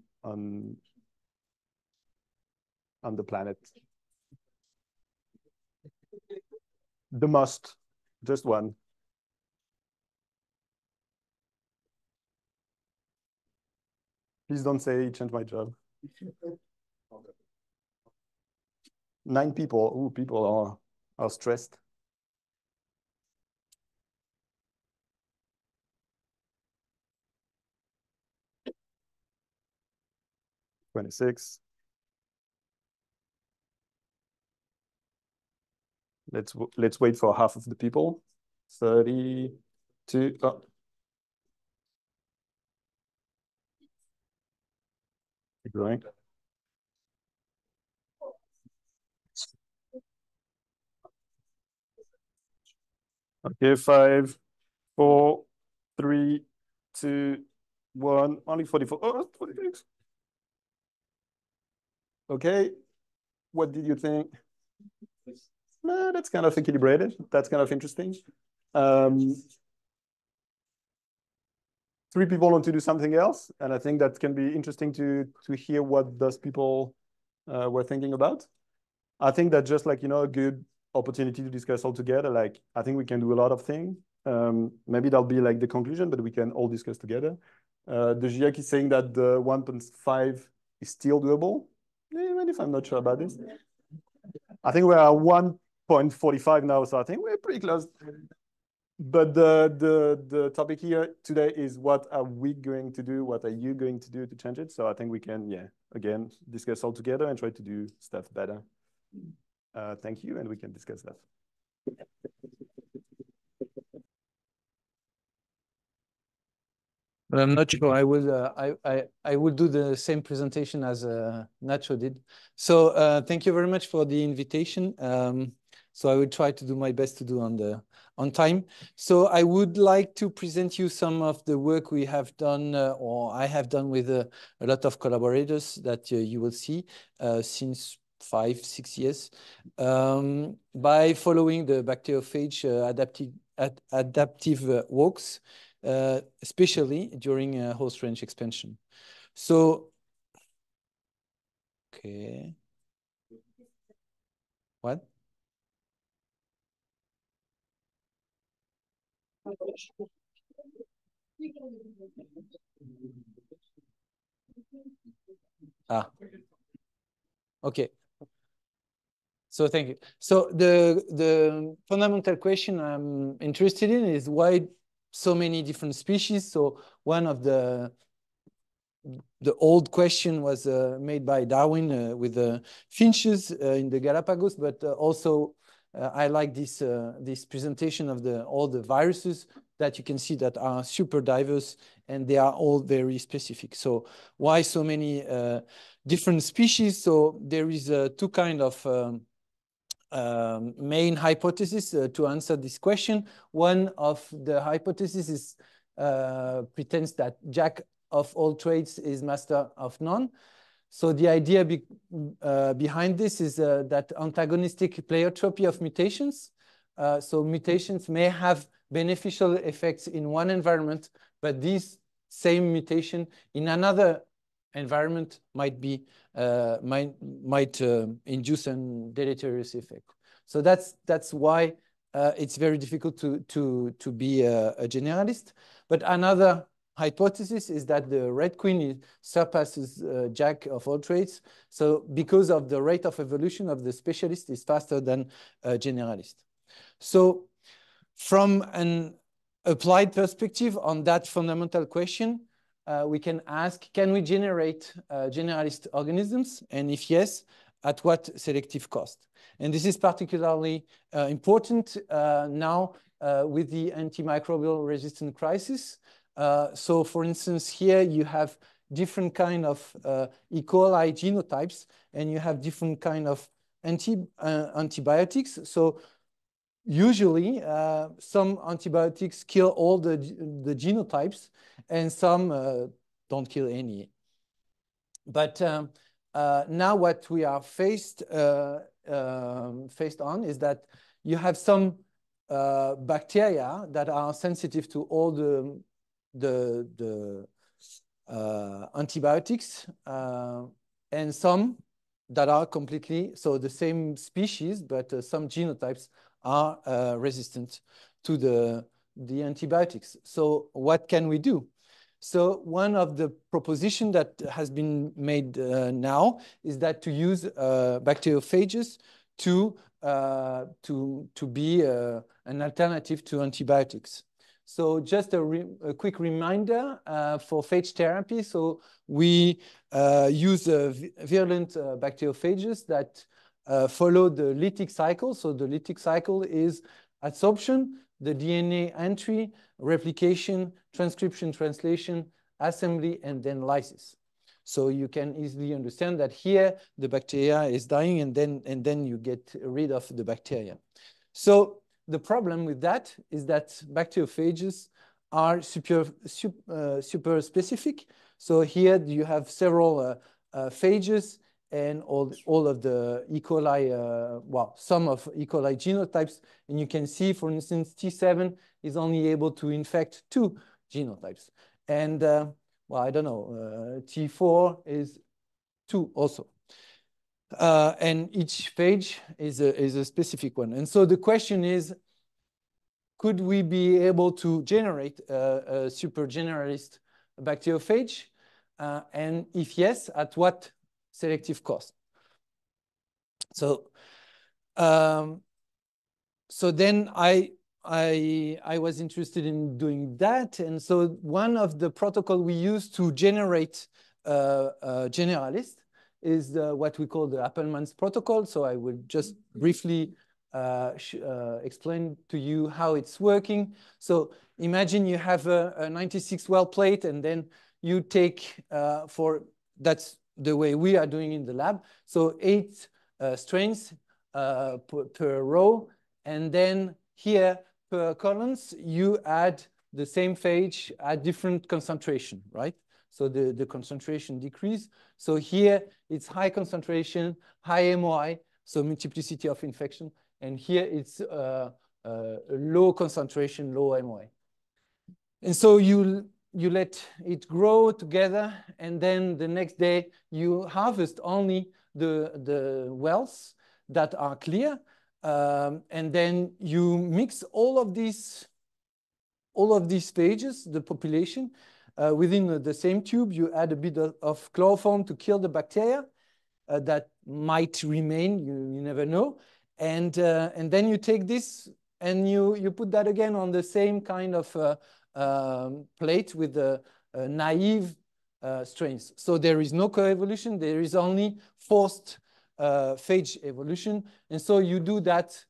Speaker 5: the planet? The most, just one. Please don't say change my job. 9 people. Ooh, people are stressed. $26. Let's wait for half of the people. 32. Oh. Keep going. Okay, 5, 4, 3, 2, 1. Only 44. Oh, 46. Okay. What did you think? No, that's kind of equilibrated. That's kind of interesting. 3 people want to do something else, and I think that can be interesting to hear what those people were thinking about. I think that just like, a good opportunity to discuss all together. Like, I think we can do a lot of things. Maybe that'll be like the conclusion, but we can all discuss together. The GIEC is saying that the 1.5 is still doable. Even if I'm not sure about this. I think we're at 1.45 now, so I think we're pretty close. But the topic here today is what are we going to do? What are you going to do to change it? So I think we can, again, discuss all together and try to do stuff better. Thank you, and we can discuss that.
Speaker 7: But I'm not sure. I will do the same presentation as Nacho did. So thank you very much for the invitation. So I will try to do my best to do on time. So I would like to present you some of the work we have done, or I have done with a lot of collaborators that you will see since 5-6 years, by following the bacteriophage adaptive walks. especially during host range expansion. So, okay. What? Ah, okay. So thank you. So the fundamental question I'm interested in is why so many different species. So one of the old question was made by Darwin with the finches in the Galapagos, but also I like this this presentation of all the viruses that you can see that are super diverse and they are all very specific. So why so many different species? So there is two kind of main hypothesis to answer this question. One of the hypotheses is pretends that Jack of all trades is master of none. So the idea behind this is that antagonistic pleiotropy of mutations. So mutations may have beneficial effects in one environment, but these same mutation in another environment might be might induce a deleterious effect. So that's why it's very difficult to be a generalist. But another hypothesis is that the red queen surpasses Jack of all trades. So because of the rate of evolution of the specialist is faster than a generalist. So from an applied perspective on that fundamental question, we can ask, can we generate generalist organisms? And if yes, at what selective cost? And this is particularly important now with the antimicrobial resistant crisis. So for instance, here you have different kind of E. coli genotypes, and you have different kind of antibiotics. So usually some antibiotics kill all the genotypes and some don't kill any. But now what we are faced on is that you have some bacteria that are sensitive to all the antibiotics and some that are completely, so the same species, but some genotypes are resistant to the antibiotics. So what can we do? So one of the propositions that has been made now is that to use bacteriophages to be an alternative to antibiotics. So just a quick reminder for phage therapy. So we use virulent bacteriophages that follow the lytic cycle. So the lytic cycle is adsorption, the DNA entry, replication, transcription, translation, assembly, and then lysis. So you can easily understand that here the bacteria is dying and then you get rid of the bacteria. So the problem with that is that bacteriophages are super specific. So here you have several phages and all of the E. coli, well, some of E. coli genotypes. And you can see, for instance, T7 is only able to infect 2 genotypes. And, well, I don't know, T4 is 2 also. And each phage is a specific one. And so the question is, could we be able to generate a super generalist bacteriophage? And if yes, at what selective cost? So, so then I was interested in doing that. And so one of the protocol we use to generate a generalist is what we call the Appelman's protocol. So I will just briefly explain to you how it's working. So imagine you have a 96 well plate, and then you take that's the way we are doing in the lab. So 8 strains per row, and then here per columns you add the same phage at different concentration, right? So the concentration decrease. So here it's high concentration, high MOI, so multiplicity of infection. And here it's low concentration, low MOI. And so you let it grow together, and then the next day you harvest only the wells that are clear, and then you mix all of these phages, the population, within the same tube. You add a bit of chloroform to kill the bacteria that might remain. You never know, and then you take this and you put that again on the same kind of plate with the naive strains. So there is no coevolution. There is only forced phage evolution, and so you do that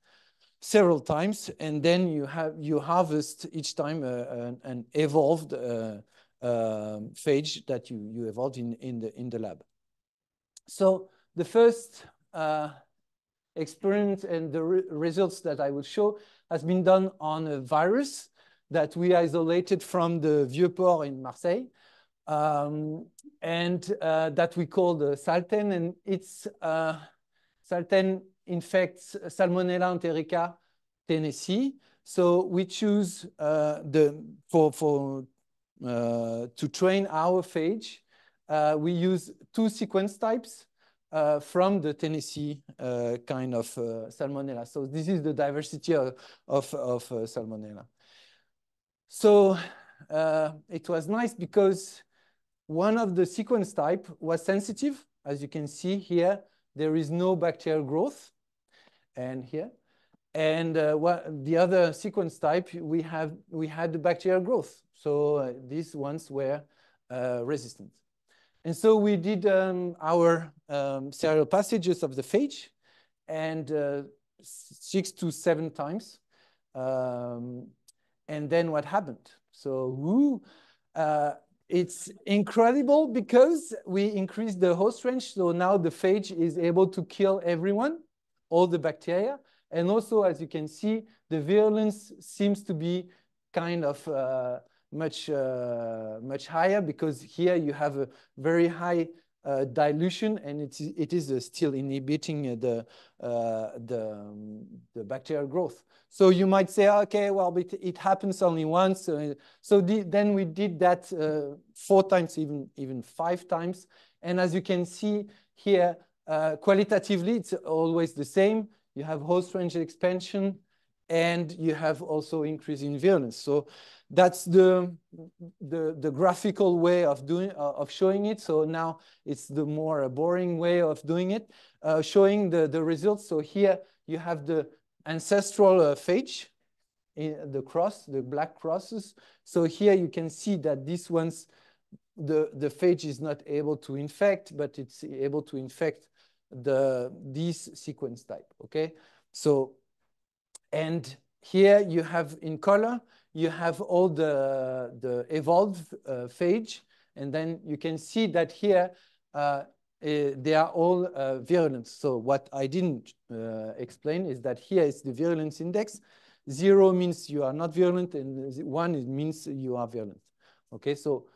Speaker 7: several times, and then you harvest each time an evolved phage that you evolved in the lab. So the first experiment and the results that I will show has been done on a virus that we isolated from the Vieux-Port in Marseille, and that we call the Salten, and it's Salten infects Salmonella enterica Tennessee. So we choose to train our phage. We use 2 sequence types from the Tennessee kind of Salmonella. So this is the diversity of Salmonella. So it was nice because one of the sequence type was sensitive. As you can see here, there is no bacterial growth, and here. And the other sequence type, we had the bacterial growth. So these ones were resistant. And so we did our serial passages of the phage, and 6 to 7 times. And then what happened? So it's incredible because we increased the host range. So now the phage is able to kill everyone, all the bacteria. And also, as you can see, the virulence seems to be kind of much higher, because here you have a very high dilution, and it is still inhibiting the bacterial growth. So you might say, okay, well, it happens only once. Then we did that 4 times, even 5 times. And as you can see here, qualitatively, it's always the same. You have host range expansion, and you have also increase in virulence. So that's the graphical way of showing it. So now it's the more boring way of doing it, showing the results. So here you have the ancestral phage, the black crosses. So here you can see that these ones, the phage is not able to infect, but it's able to infect these sequence type. Okay, so, and here you have in color, you have all the evolved phage, and then you can see that here they are all virulent. So what I didn't explain is that here is the virulence index. 0 means you are not virulent, and 1 means you are virulent. Okay, so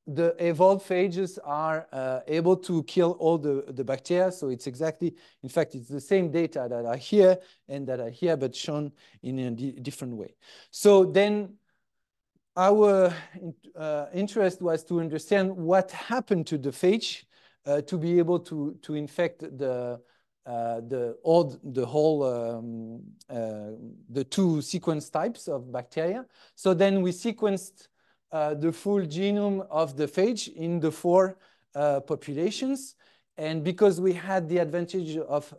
Speaker 7: the evolved phages are able to kill all the bacteria. So it's exactly, in fact, it's the same data that are here and that are here, but shown in a different way. So then our interest was to understand what happened to the phage to be able to infect the 2 sequence types of bacteria. So then we sequenced the full genome of the phage in the 4 populations. And because we had the advantage of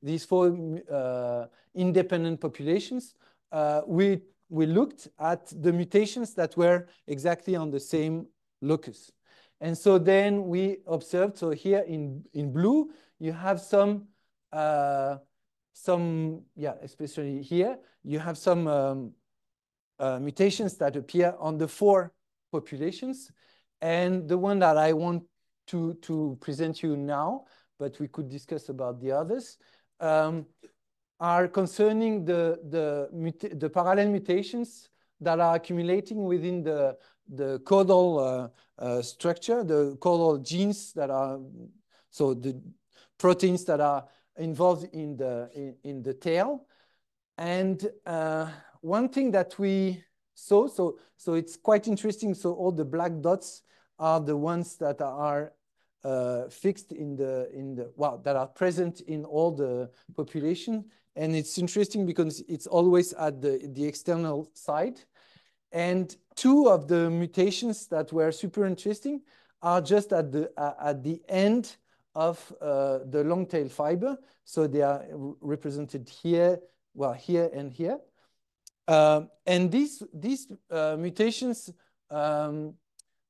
Speaker 7: these 4 independent populations, we looked at the mutations that were exactly on the same locus. And so then we observed, so here in blue, you have some, especially here, you have some mutations that appear on the 4 populations. And the one that I want to present you now, but we could discuss about the others, are concerning the parallel mutations that are accumulating within the caudal structure, the caudal genes that are, so the proteins that are involved in the tail. And one thing that we So it's quite interesting. So all the black dots are the ones that are fixed that are present in all the population. And it's interesting because it's always at the external side. And two of the mutations that were super interesting are just at the end of the long tail fiber. So they are represented here, well, here and here. And these mutations,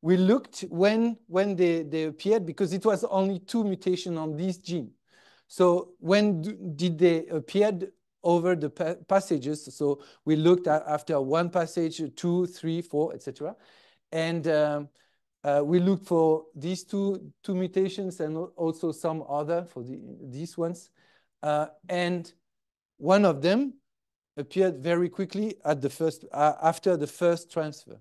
Speaker 7: we looked when they appeared, because it was only 2 mutations on this gene. So when did they appear over the passages? So we looked at after 1 passage, 2, 3, 4, etc. And we looked for these two mutations and also some other for these ones. And one of them appeared very quickly at the first, after the first transfer.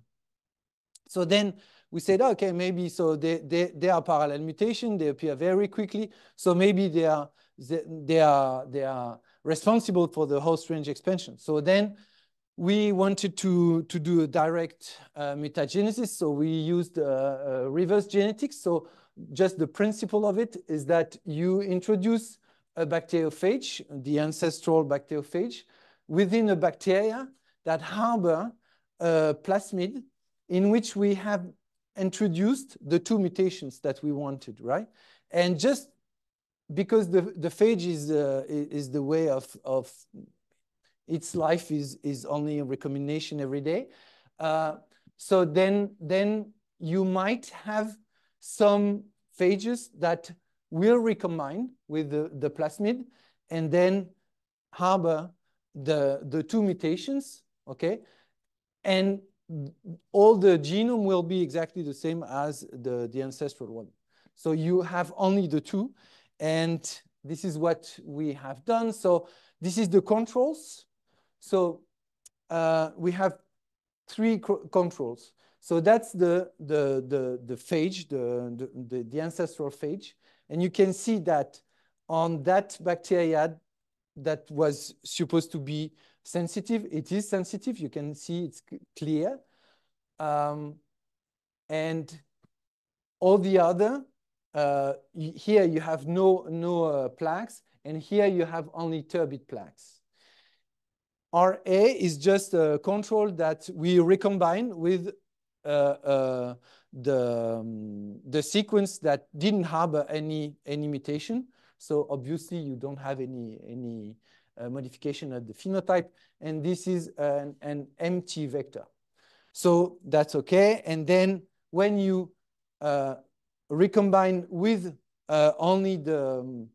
Speaker 7: So then we said, okay, maybe so they are parallel mutation. They appear very quickly. So maybe they are responsible for the host range expansion. So then we wanted to do a direct mutagenesis. So we used reverse genetics. So just the principle of it is that you introduce a bacteriophage, the ancestral bacteriophage, within a bacteria that harbor a plasmid in which we have introduced the 2 mutations that we wanted, right? And just because the phage is the way of its life is only a recombination every day. So then you might have some phages that will recombine with the plasmid and then harbor the 2 mutations, okay? And all the genome will be exactly the same as the ancestral one. So you have only the 2, and this is what we have done. So this is the controls. So we have 3 controls. So that's the phage, the ancestral phage. And you can see that on that bacteria that was supposed to be sensitive, it is sensitive. You can see it's clear. And all the other, here you have no plaques, and here you have only turbid plaques. RA is just a control that we recombine with the sequence that didn't harbor any mutation. So obviously you don't have any modification of the phenotype, and this is an empty vector. So that's okay. And then when you recombine with only the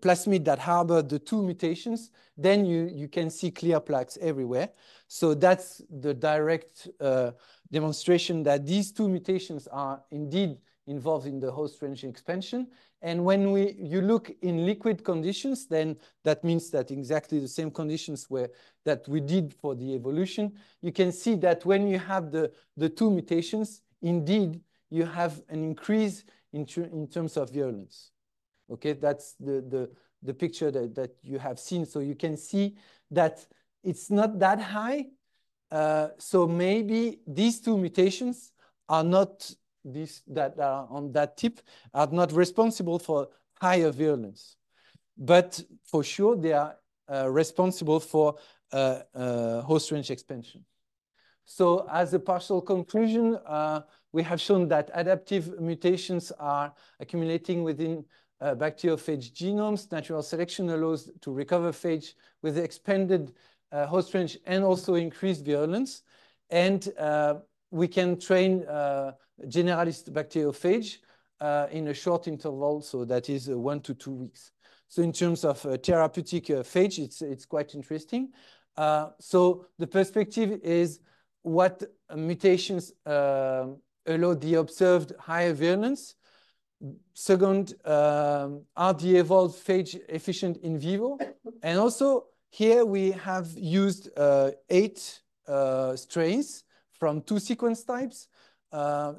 Speaker 7: plasmid that harbor the 2 mutations, then you can see clear plaques everywhere. So that's the direct demonstration that these 2 mutations are indeed involved in the host range expansion. And when you look in liquid conditions, then that means that exactly the same conditions that we did for the evolution. You can see that when you have the 2 mutations, indeed, you have an increase in terms of virulence. Okay, that's the picture that you have seen. So you can see that it's not that high. So maybe these 2 mutations are not, that are on that tip, are not responsible for higher virulence. But for sure, they are responsible for host range expansion. So as a partial conclusion, we have shown that adaptive mutations are accumulating within bacteriophage genomes. Natural selection allows to recover phage with expanded host range and also increased virulence. And we can train generalist bacteriophage in a short interval, so that is 1 to 2 weeks. So in terms of therapeutic phage, it's quite interesting. So the perspective is what mutations allow the observed higher virulence. Second, are the evolved phage efficient in vivo? And also here we have used 8 strains from 2 sequence types.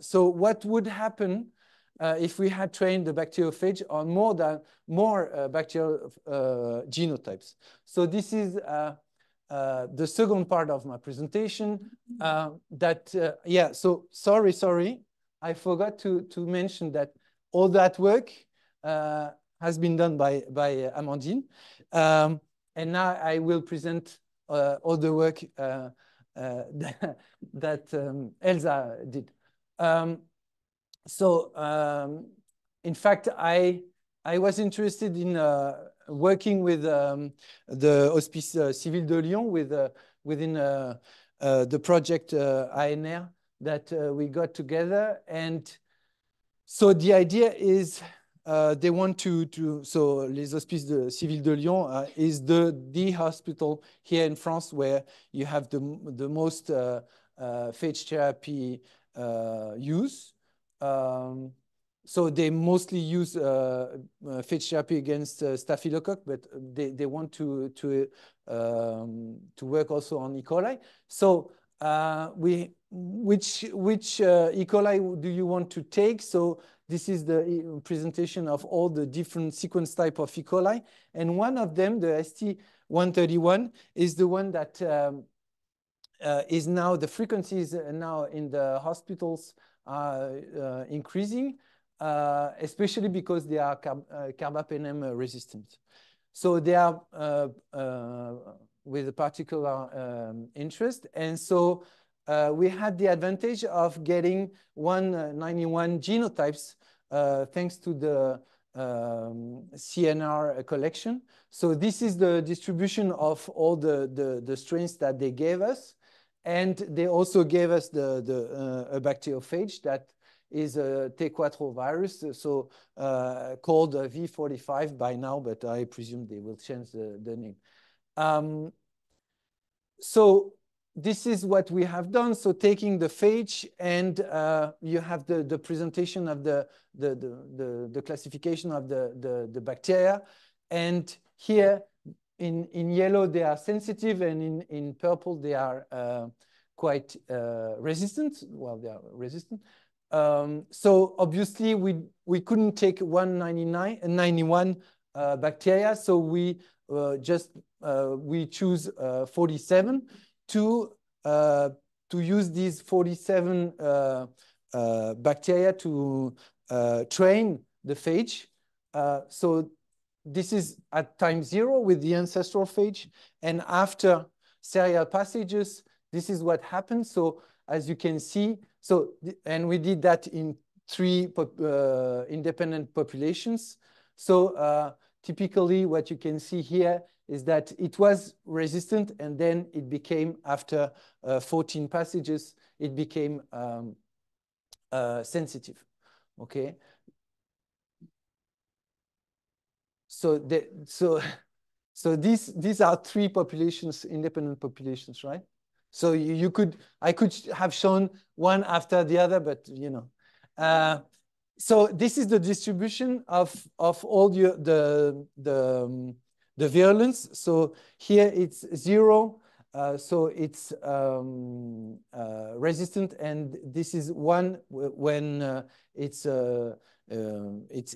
Speaker 7: So what would happen if we had trained the bacteriophage on more bacterial genotypes? So this is the second part of my presentation. So sorry, I forgot to mention that all that work has been done by Amandine. And now I will present all the work that Elsa did. In fact, I was interested in working with the Hospice Civil de Lyon within the project ANR that we got together. And so the idea is they want so Les Hospices Civils de Lyon is the hospital here in France where you have the most phage therapy use. So they mostly use phage therapy against staphylococcus, but they want to work also on E. coli. So which E. coli do you want to take? So this is the presentation of all the different sequence type of E. coli. And one of them, the ST131, is the one that is now, the frequencies now in the hospitals are increasing, especially because they are carbapenem resistant. So they are with a particular interest. And so we had the advantage of getting 191 genotypes thanks to the CNR collection. So this is the distribution of all the strains that they gave us. And they also gave us a bacteriophage that is a T4 virus, so called V45 by now, but I presume they will change the name. So this is what we have done. So taking the phage, and you have the presentation of the classification of the bacteria. And here in yellow, they are sensitive, and in purple, they are quite resistant. Well, they are resistant. So obviously, we couldn't take 191 bacteria. So we we choose 47 to use these 47 bacteria to train the phage. So this is at time 0 with the ancestral phage. And after serial passages, this is what happens. So as you can see, and we did that in 3 independent populations. So typically what you can see here is that it was resistant, and then it became, after 14 passages, it became sensitive, okay? So these are 3 populations, independent populations, right? So I could have shown one after the other, but you know. So this is the distribution of all the virulence. So here it's 0, so it's resistant, and this is 1 when it's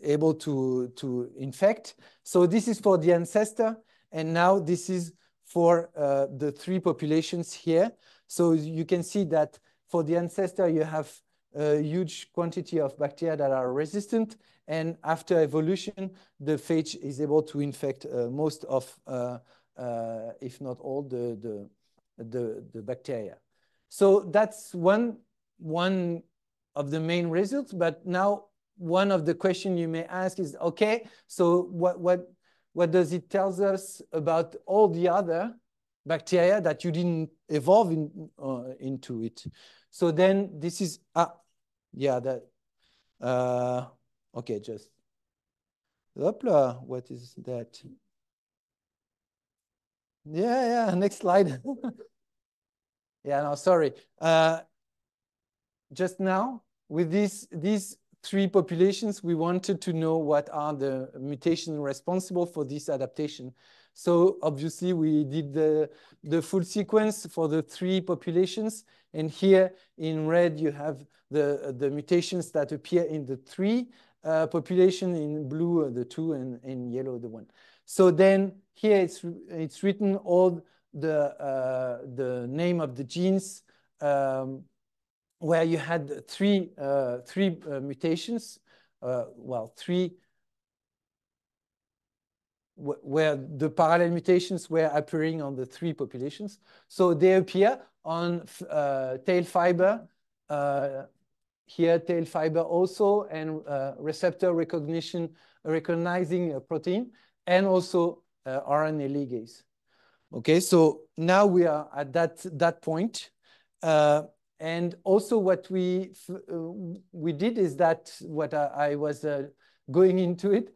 Speaker 7: able to infect. So this is for the ancestor, and now this is for the 3 populations here. So you can see that for the ancestor, you have a huge quantity of bacteria that are resistant. And after evolution, the phage is able to infect most of, if not all, the bacteria. So that's one of the main results. But now one of the questions you may ask is, okay, so what does it tell us about all the other bacteria that you didn't evolve into it? So then this is, okay, just, hopla, what is that? Yeah, next slide. Yeah, no, sorry. Just now, with these 3 populations, we wanted to know what are the mutations responsible for this adaptation. So obviously, we did the full sequence for the 3 populations. And here in red, you have the mutations that appear in the 3 population, in blue, the 2, and in yellow, the 1. So then here it's written all the name of the genes where you had three mutations, where the parallel mutations were appearing on the three populations. So they appear on tail fiber, here tail fiber also, and receptor recognizing a protein, and also RNA ligase. Okay, so now we are at that point. And also what we did is that what I was going into it,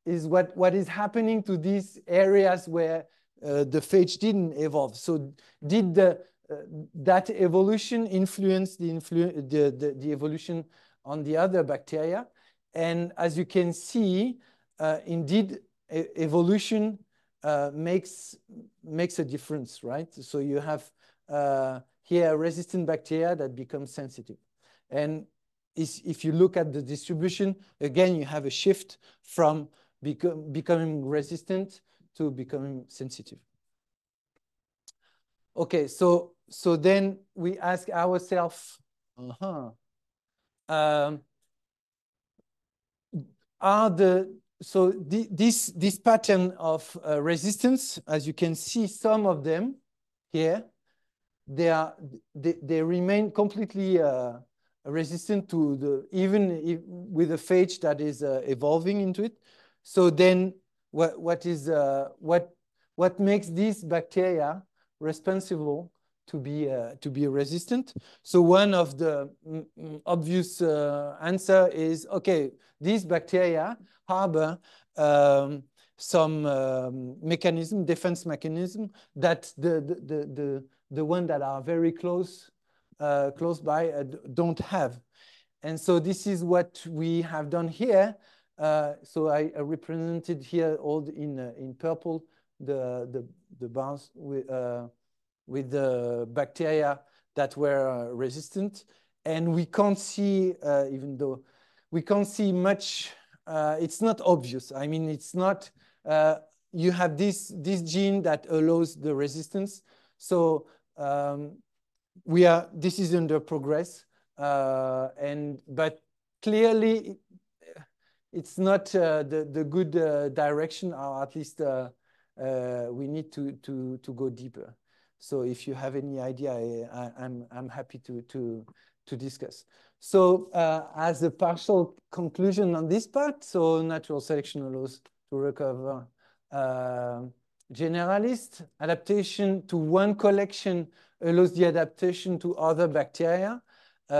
Speaker 7: is what is happening to these areas where the phage didn't evolve. So did that evolution influence the evolution on the other bacteria? And as you can see, indeed, evolution makes a difference, right? So you have here resistant bacteria that become sensitive. And if you look at the distribution, again, you have a shift from becoming resistant to becoming sensitive. Okay, so then we ask ourselves, this pattern of resistance, as you can see, some of them here, they remain completely resistant to even with a phage that is evolving into it. So then what makes these bacteria responsible to be resistant? So one of the obvious answer is, okay, these bacteria harbor some defense mechanism that the one that are very close by don't have. And so this is what we have done here. So I represented here all in purple the bars with the bacteria that were resistant, and we can't see, even though we can't see much, it's not obvious. I mean, it's not, you have this gene that allows the resistance. So this is under progress, but clearly it's not the good direction, or at least we need to go deeper. So if you have any idea, I'm happy to discuss. So as a partial conclusion on this part, so natural selection allows to recover generalist. Adaptation to one collection allows the adaptation to other bacteria,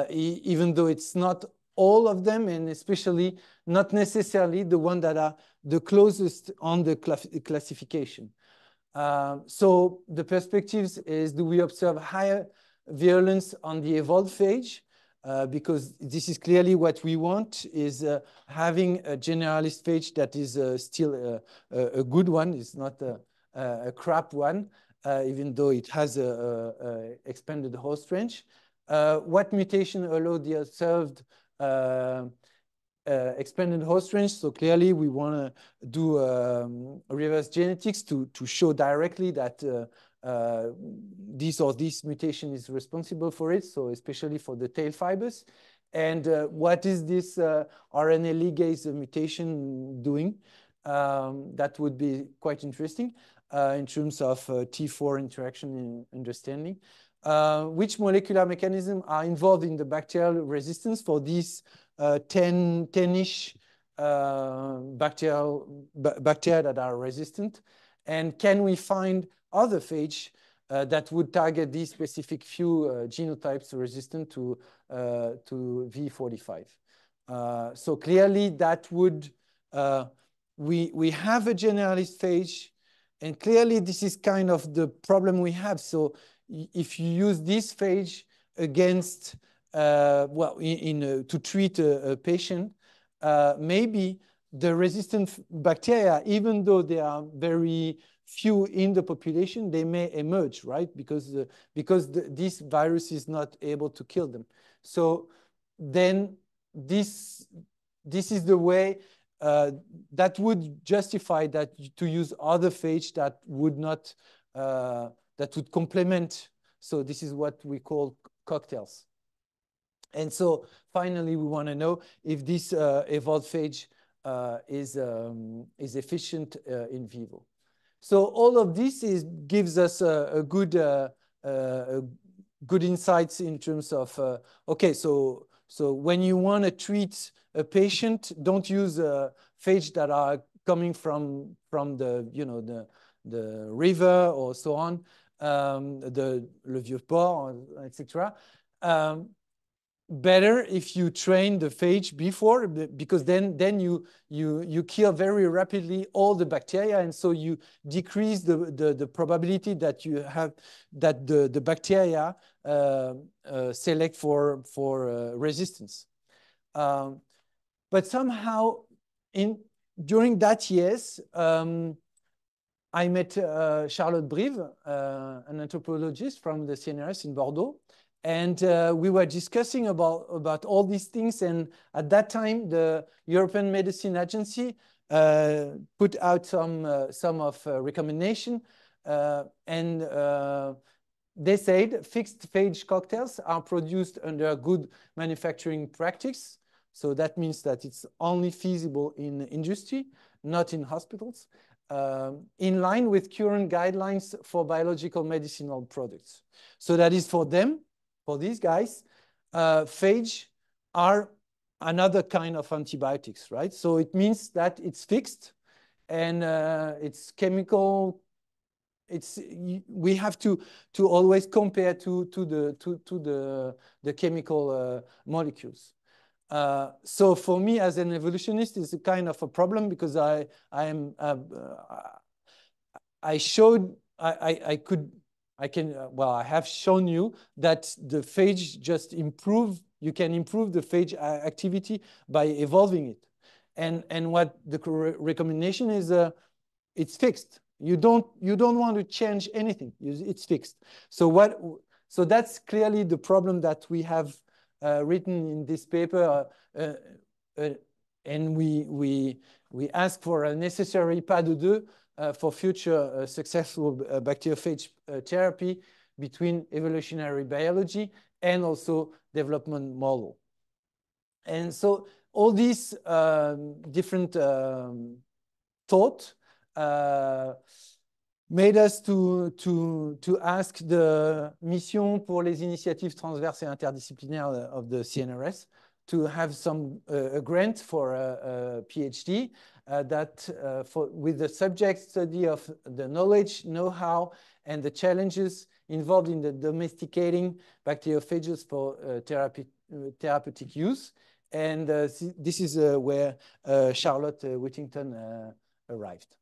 Speaker 7: even though it's not all of them, and especially not necessarily the one that are the closest on the classification. So the perspectives is, do we observe higher virulence on the evolved phage? Because this is clearly what we want, is having a generalist phage that is still a good one. It's not a crap one, even though it has a expanded host range. What mutation allow the observed expanded host range? So clearly we want to do reverse genetics to show directly that this or this mutation is responsible for it, so especially for the tail fibers. And what is this RNA ligase mutation doing? That would be quite interesting in terms of T4 interaction understanding. Which molecular mechanisms are involved in the bacterial resistance for these 10-ish bacteria that are resistant? And can we find other phage that would target these specific few genotypes resistant to V45? So clearly that would, we have a generalist phage, and clearly this is kind of the problem we have. So if you use this phage against, to treat a patient, maybe the resistant bacteria, even though they are very few in the population, they may emerge, right? Because this virus is not able to kill them. So then this is the way that would justify that to use other phage that would not that would complement. So this is what we call cocktails. And so finally, we want to know if this evolved phage is efficient in vivo. So all of this gives us a good insights in terms of okay, so when you want to treat a patient, don't use phage that are coming from the the river or so on, le vieux port, etc. Better if you train the phage before, because then you kill very rapidly all the bacteria, and so you decrease the probability that you have that the bacteria select for resistance. But somehow during that years, I met Charlotte Brive, an anthropologist from the CNRS in Bordeaux. And we were discussing about all these things. And at that time, the European Medicine Agency put out some recommendation. And they said fixed phage cocktails are produced under good manufacturing practice. So that means that it's only feasible in industry, not in hospitals, in line with current guidelines for biological medicinal products. So that is for them. For these guys, phage are another kind of antibiotics, right? So it means that it's fixed and it's chemical. We have to always compare to the chemical molecules. So for me as an evolutionist, it's a kind of a problem because I have shown you that the phage just you can improve the phage activity by evolving it. And what the recommendation is, it's fixed. You don't want to change anything. It's fixed. So that's clearly the problem that we have written in this paper. And we ask for a necessary pas de deux for future successful bacteriophage therapy between evolutionary biology and also development model. And so all these different thought made us to ask the mission pour les initiatives transverses et interdisciplinaires of the CNRS to have a grant for a PhD with the subject study of the knowledge, know-how, and the challenges involved in the domesticating bacteriophages for therapeutic use. And this is where Charlotte Whittington arrived.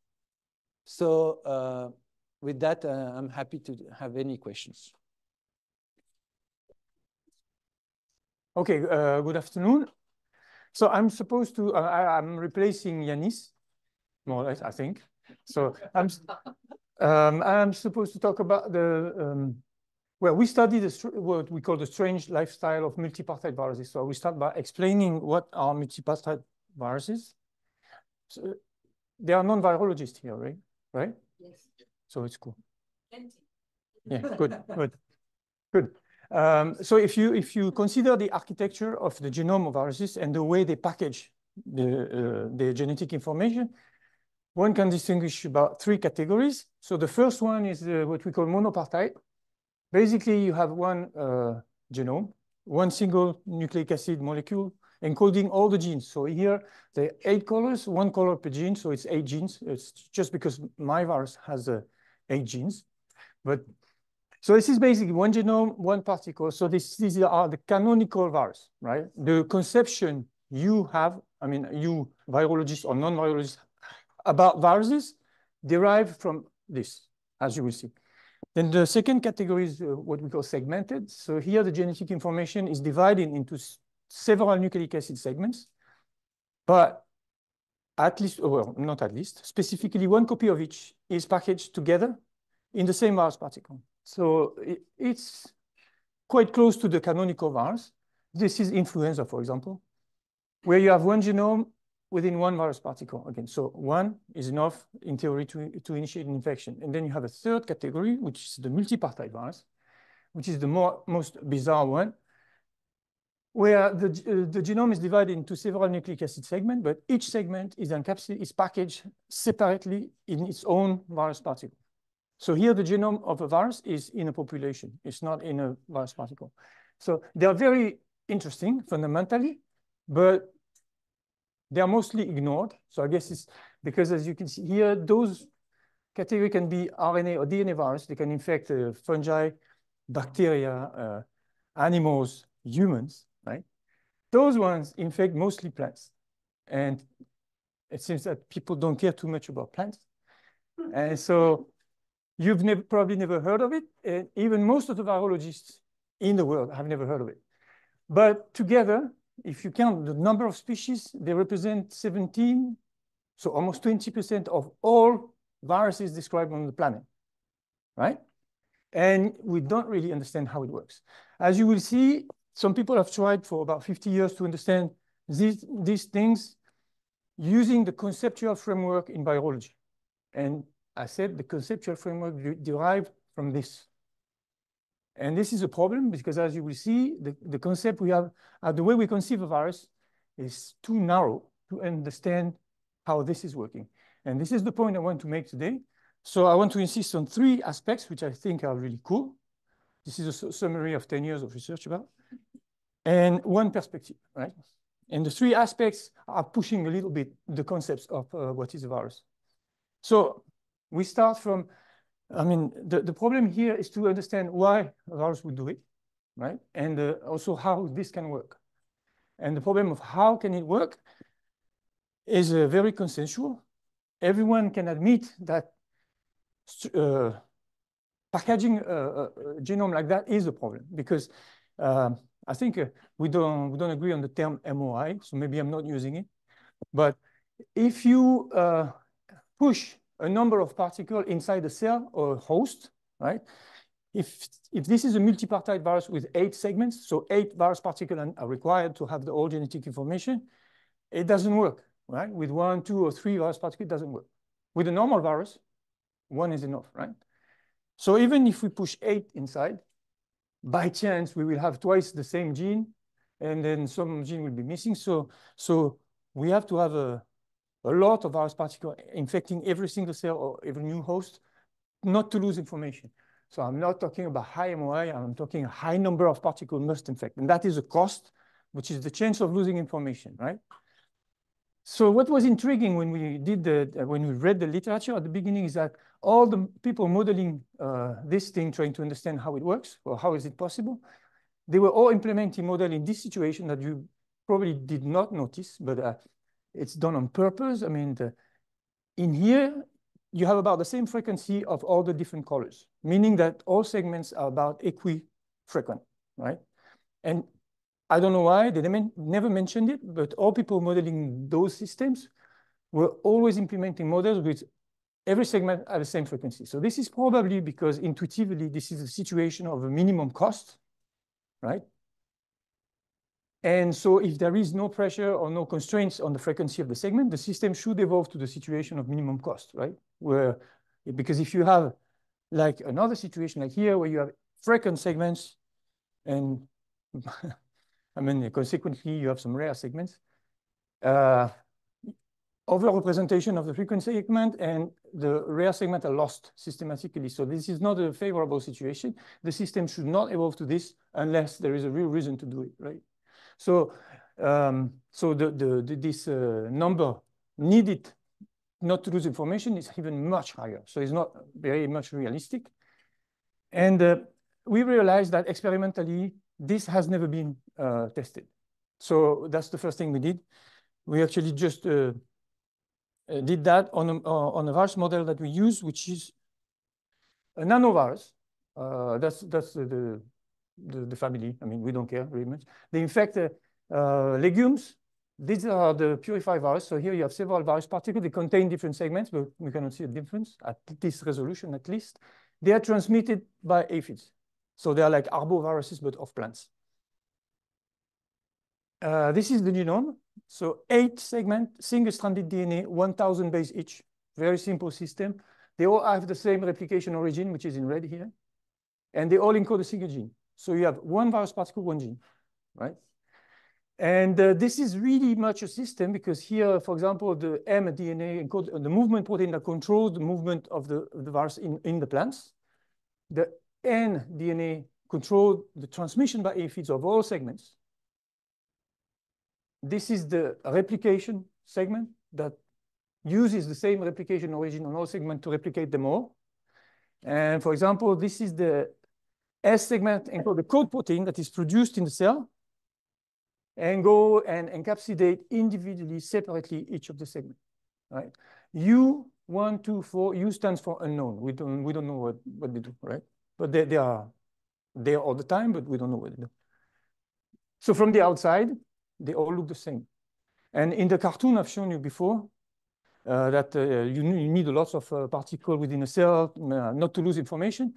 Speaker 7: So with that, I'm happy to have any questions.
Speaker 8: Okay, good afternoon. So I'm supposed to, I'm replacing Yanis, more or less, I think. So I'm supposed to talk about well, we study what we call the strange lifestyle of multipartite viruses. So we start by explaining what are multipartite viruses. So there are non-virologists here, right? Yes. So it's cool. Yeah, good. So if you consider the architecture of the genome of viruses and the way they package the genetic information, one can distinguish about three categories. So the first one is what we call monopartite. Basically, you have one genome, one single nucleic acid molecule encoding all the genes. So here, there are 8 colors, 1 color per gene, so it's 8 genes. It's just because my virus has 8 genes. But so this is basically one genome, one particle. So these are the canonical virus, right? The conception you have, I mean, you virologists or non-virologists about viruses derive from this, as you will see. Then the second category is what we call segmented. So here the genetic information is divided into several nucleic acid segments, but at least, well, not at least, specifically one copy of each is packaged together in the same virus particle. So it's quite close to the canonical virus. This is influenza, for example, where you have one genome within one virus particle. Again, so one is enough in theory to initiate an infection. And then you have a third category, which is the multipartite virus, which is the most bizarre one, where the genome is divided into several nucleic acid segments, but each segment is packaged separately in its own virus particle. So here the genome of a virus is in a population. It's not in a virus particle. So they are very interesting fundamentally, but they are mostly ignored. So I guess it's because, as you can see here, those categories can be RNA or DNA virus. They can infect fungi, bacteria, animals, humans, right? Those ones infect mostly plants. And it seems that people don't care too much about plants. And so you've probably never heard of it. And even most of the virologists in the world have never heard of it. But together, if you count the number of species, they represent 17, so almost 20% of all viruses described on the planet, right? And we don't really understand how it works. As you will see, some people have tried for about 50 years to understand these things using the conceptual framework in virology. And I said the conceptual framework derived from this. And this is a problem because, as you will see, the concept we have, the way we conceive a virus is too narrow to understand how this is working. And this is the point I want to make today. So I want to insist on 3 aspects, which I think are really cool. This is a summary of 10 years of research about, and 1 perspective, right? And the 3 aspects are pushing a little bit the concepts of what is a virus. So we start from, I mean, the problem here is to understand why a virus would do it, right? And also how this can work. And the problem of how can it work is very consensual. Everyone can admit that packaging a genome like that is a problem because I think we don't agree on the term MOI, so maybe I'm not using it. But if you push a number of particles inside a cell or a host, right? If this is a multipartite virus with 8 segments, so 8 virus particles are required to have the whole genetic information, it doesn't work, right? With 1, 2, or 3 virus particles, it doesn't work. With a normal virus, 1 is enough, right? So even if we push 8 inside, by chance, we will have twice the same gene, and then some gene will be missing. So we have to have a lot of virus particles infecting every single cell or every new host, not to lose information. So I'm not talking about high MOI, I'm talking a high number of particles must infect. And that is a cost, which is the chance of losing information, right? So what was intriguing when we read the literature at the beginning is that all the people modeling this thing, trying to understand how it works, or how is it possible, they were all implementing model in this situation that you probably did not notice, but it's done on purpose. I mean, in here, you have about the same frequency of all the different colors, meaning that all segments are about equi-frequent, right? And I don't know why, they never mentioned it, but all people modeling those systems were always implementing models with every segment at the same frequency. So this is probably because intuitively, this is a situation of a minimum cost, right? And so if there is no pressure or no constraints on the frequency of the segment, the system should evolve to the situation of minimum cost, right? Because if you have like another situation like here, where you have frequent segments and I mean, consequently, you have some rare segments, overrepresentation of the frequent segment and the rare segment are lost systematically. So this is not a favorable situation. The system should not evolve to this unless there is a real reason to do it, right? So, this number needed not to lose information is even much higher. So it's not very much realistic. And we realized that experimentally, this has never been tested. So that's the first thing we did. We actually just did that on a virus model that we use, which is a nanovirus. That's the family. I mean, we don't care very much. They infect legumes. These are the purified virus. So here you have several virus particles. They contain different segments, but we cannot see a difference at this resolution, at least. They are transmitted by aphids. So they are like arboviruses, but of plants. This is the genome. So 8 segment, single-stranded DNA, 1,000 base each. Very simple system. They all have the same replication origin, which is in red here. And they all encode a single gene. So you have one virus particle, one gene, right? And this is really much a system because here, for example, the M DNA encodes the movement protein that controls the movement of the virus in the plants. The N DNA controls the transmission by aphids of all segments. This is the replication segment that uses the same replication origin on all segments to replicate them all. And for example, this is the S segment encode the code protein that is produced in the cell and go and encapsulate individually, separately each of the segments, right? U1, 2, 4, U stands for unknown. We don't know what they do, right? But they are there all the time, but we don't know what they do. So from the outside, they all look the same. And in the cartoon I've shown you before, that you need a lot of particles within a cell not to lose information.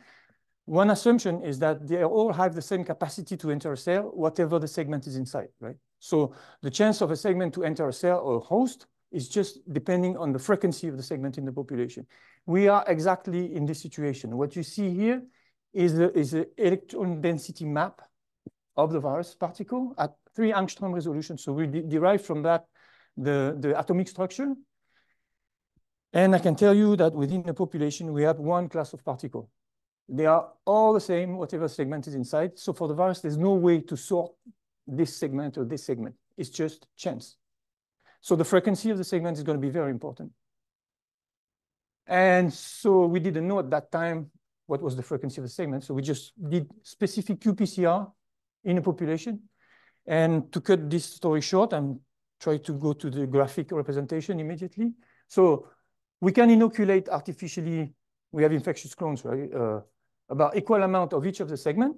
Speaker 8: One assumption is that they all have the same capacity to enter a cell, whatever the segment is inside, right? So the chance of a segment to enter a cell or host is just depending on the frequency of the segment in the population. We are exactly in this situation. What you see here is the electron density map of the virus particle at 3 angstrom resolution. So we derive from that the atomic structure. And I can tell you that within the population, we have one class of particle. They are all the same, whatever segment is inside. So for the virus, there's no way to sort this segment or this segment. It's just chance. So the frequency of the segment is going to be very important. And so we didn't know at that time what was the frequency of the segment. So we just did specific qPCR in a population. And to cut this story short, I'm trying to go to the graphic representation immediately. So we can inoculate artificially. We have infectious clones, right? About equal amount of each of the segment.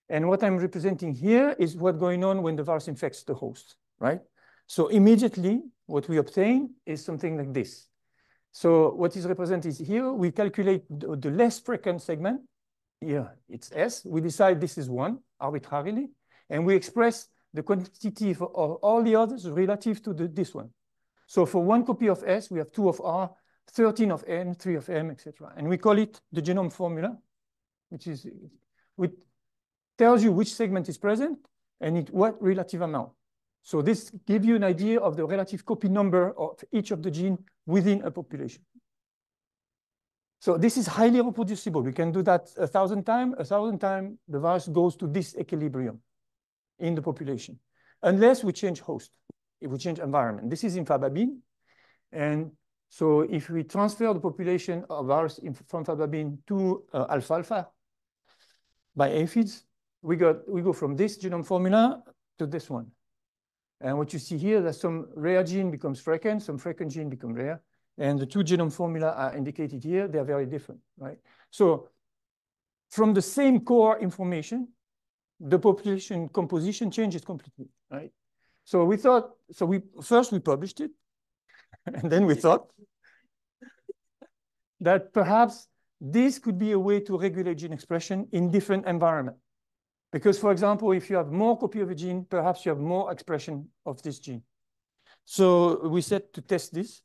Speaker 8: And what I'm representing here is what's going on when the virus infects the host, right? So immediately, what we obtain is something like this. So what is represented here, we calculate the less frequent segment. Here, it's S. We decide this is 1 arbitrarily. And we express the quantity for all the others relative to this one. So for 1 copy of S, we have 2 of R, 13 of N, 3 of M, etc. And we call it the genome formula, which tells you which segment is present and in what relative amount. So this gives you an idea of the relative copy number of each of the genes within a population. So this is highly reproducible. We can do that 1,000 times. 1,000 times, the virus goes to this equilibrium in the population, unless we change host, if we change environment. This is in fababine. And so if we transfer the population of virus from fababine to alfalfa by aphids, we go from this genome formula to this one. And what you see here, that some rare gene becomes frequent, some frequent gene become rare. And the 2 genome formula are indicated here. They are very different, right? So from the same core information, the population composition changes completely, right? So we thought, first we published it, and then we thought that perhaps this could be a way to regulate gene expression in different environments. Because, for example, if you have more copy of a gene, perhaps you have more expression of this gene. So we set to test this.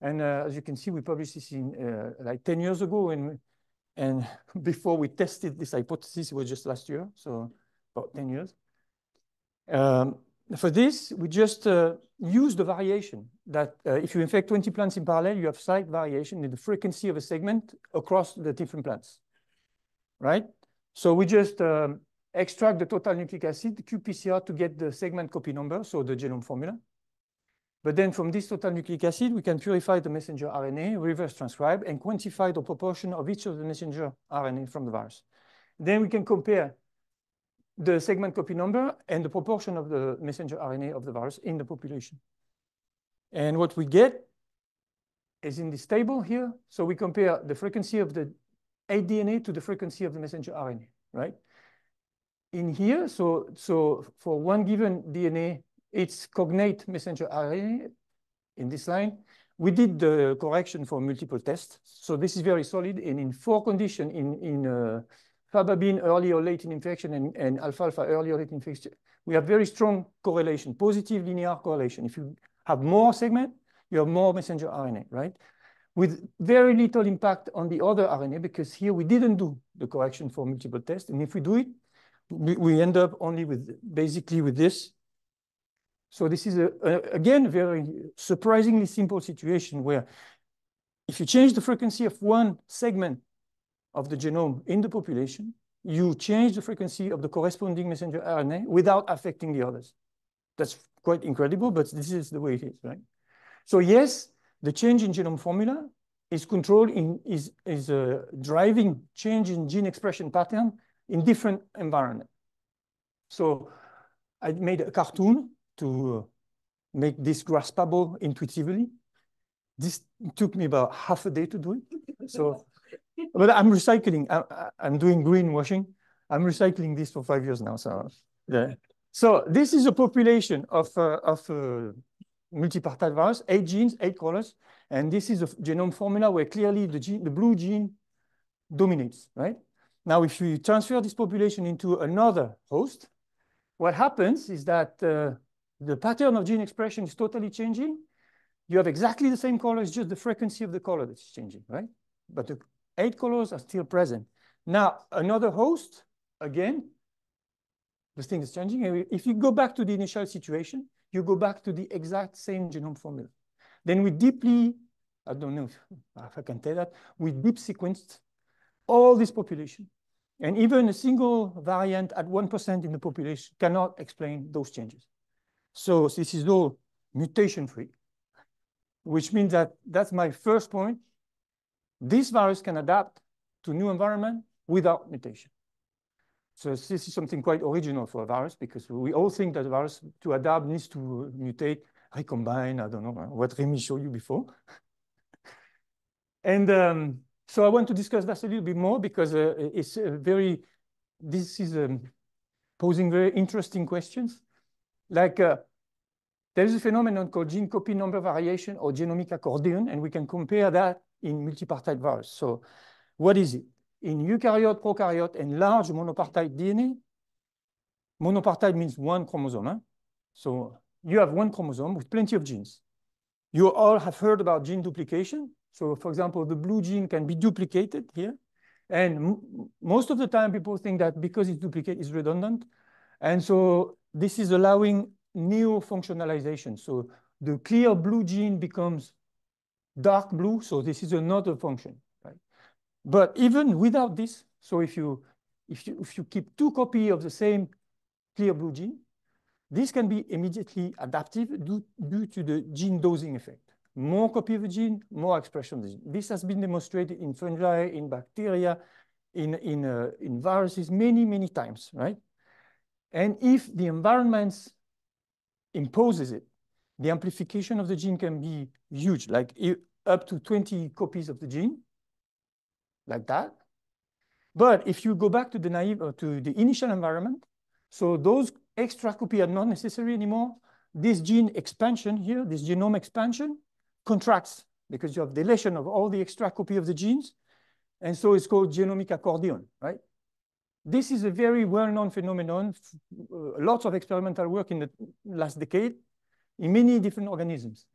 Speaker 8: And as you can see, we published this in like 10 years ago. And before we tested this hypothesis, it was just last year, so about 10 years. For this, we just use the variation that if you infect 20 plants in parallel, you have slight variation in the frequency of a segment across the different plants, right? So we just extract the total nucleic acid, qPCR, to get the segment copy number, so the genome formula. But then from this total nucleic acid, we can purify the messenger RNA, reverse transcribe, and quantify the proportion of each of the messenger RNA from the virus. Then we can compare the segment copy number and the proportion of the messenger RNA of the virus in the population. And what we get is in this table here. So we compare the frequency of the 8 DNA to the frequency of the messenger RNA, right? In here, so for one given DNA, its cognate messenger RNA in this line, we did the correction for multiple tests. So this is very solid. And in 4 conditions, in faba being early or late in infection and alfalfa early or late in infection, we have very strong correlation, positive linear correlation. If you have more segment, you have more messenger RNA, right? With very little impact on the other RNA, because here we didn't do the correction for multiple tests. And if we do it, we end up only with basically with this. So this is again, very surprisingly simple situation where if you change the frequency of one segment of the genome in the population, you change the frequency of the corresponding messenger RNA without affecting the others. That's quite incredible, but this is the way it is, right? So yes, the change in genome formula is driving change in gene expression pattern in different environments. So I made a cartoon to make this graspable intuitively. This took me about half a day to do it. So, but I'm recycling. I'm doing greenwashing. I'm recycling this for 5 years now. So, yeah. So this is a population of multipartite virus, 8 genes, 8 colors. And this is a genome formula where clearly the blue gene dominates, right? Now, if we transfer this population into another host, what happens is that the pattern of gene expression is totally changing. You have exactly the same colors, just the frequency of the color that's changing, right? But the 8 colors are still present. Now, another host, again, the thing is changing. If you go back to the initial situation, you go back to the exact same genome formula. Then we deeply, I don't know if I can tell that, we deep sequenced all this population. And even a single variant at 1% in the population cannot explain those changes. So this is all mutation-free, which means that that's my first point. This virus can adapt to new environment without mutation. So this is something quite original for a virus, because we all think that the virus to adapt needs to mutate, recombine, I don't know what Rémi showed you before. And so I want to discuss that a little bit more, because this is posing very interesting questions. Like there is a phenomenon called gene copy number variation or genomic accordion, and we can compare that in multipartite virus. So what is it? In eukaryote, prokaryote, and large monopartite DNA, monopartite means one chromosome. Huh? So you have one chromosome with plenty of genes. You all have heard about gene duplication. So for example, the blue gene can be duplicated here. And most of the time people think that because it's duplicated, it's redundant. And so this is allowing neo-functionalization. So the clear blue gene becomes dark blue. So this is another function, right? But even without this, so if you keep 2 copies of the same clear blue gene, this can be immediately adaptive due to the gene dosing effect. More copy of the gene, more expression of the gene. This has been demonstrated in fungi, in bacteria, in viruses many times, right? And if the environment imposes it, the amplification of the gene can be huge, like up to 20 copies of the gene, like that. But if you go back to the naive or to the initial environment, so those extra copies are not necessary anymore. This gene expansion here, this genome expansion, contracts because you have deletion of all the extra copy of the genes. And so it's called genomic accordion, right? This is a very well-known phenomenon, lots of experimental work in the last decade in many different organisms.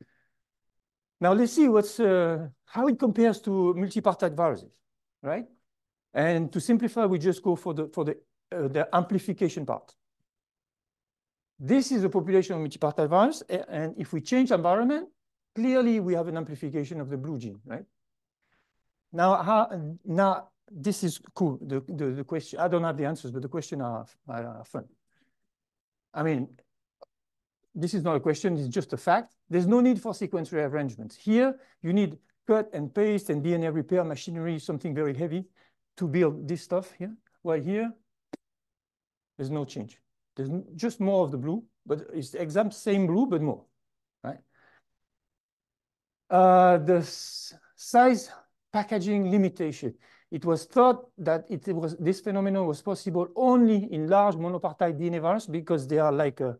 Speaker 8: Now let's see how it compares to multipartite viruses, right? And to simplify, we just go for the amplification part. This is a population of multipartite virus, and if we change environment, clearly we have an amplification of the blue gene, right? Now this is cool. The question, I don't have the answers, but the questions are fun. I mean, this is not a question, it's just a fact. There's no need for sequence rearrangements. Here, you need cut and paste and DNA repair machinery, something very heavy to build this stuff here. While here, there's no change. There's just more of the blue, but it's the exact same blue, but more, right? The size packaging limitation. It was thought that this phenomenon was possible only in large monopartite DNA virus because they are like a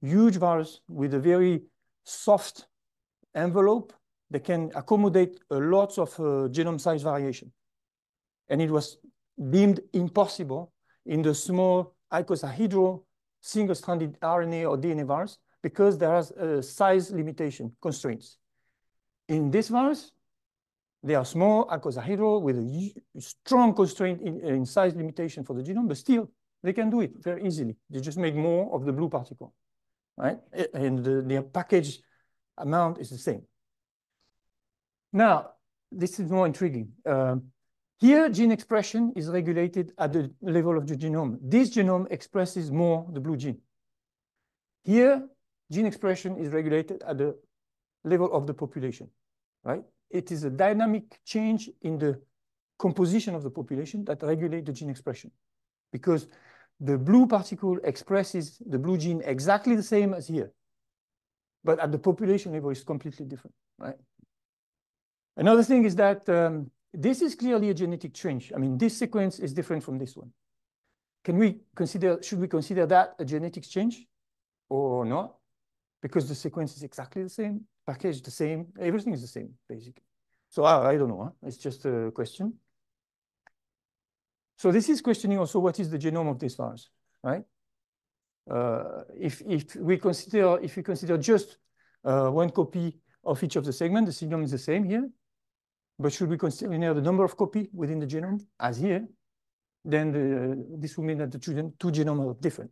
Speaker 8: huge virus with a very soft envelope that can accommodate lots of genome size variation. And it was deemed impossible in the small icosahedral single-stranded RNA or DNA virus because there is a size limitation constraints. In this virus, they are small icosahedral with a strong constraint in size limitation for the genome, but still they can do it very easily. They just make more of the blue particle, right? And the package amount is the same. Now, this is more intriguing. Here, gene expression is regulated at the level of the genome. This genome expresses more the blue gene. Here, gene expression is regulated at the level of the population, right? It is a dynamic change in the composition of the population that regulates the gene expression, because the blue particle expresses the blue gene exactly the same as here, but at the population level it's completely different, right? Another thing is that this is clearly a genetic change. I mean, this sequence is different from this one. Should we consider that a genetic change or not? Because the sequence is exactly the same, package the same, everything is the same, basically. So I don't know, huh? It's just a question. So this is questioning also what is the genome of this virus, right? If we consider just one copy of each of the segments, the genome is the same here. But should we consider the number of copies within the genome as here, then this will mean that the two genomes are different.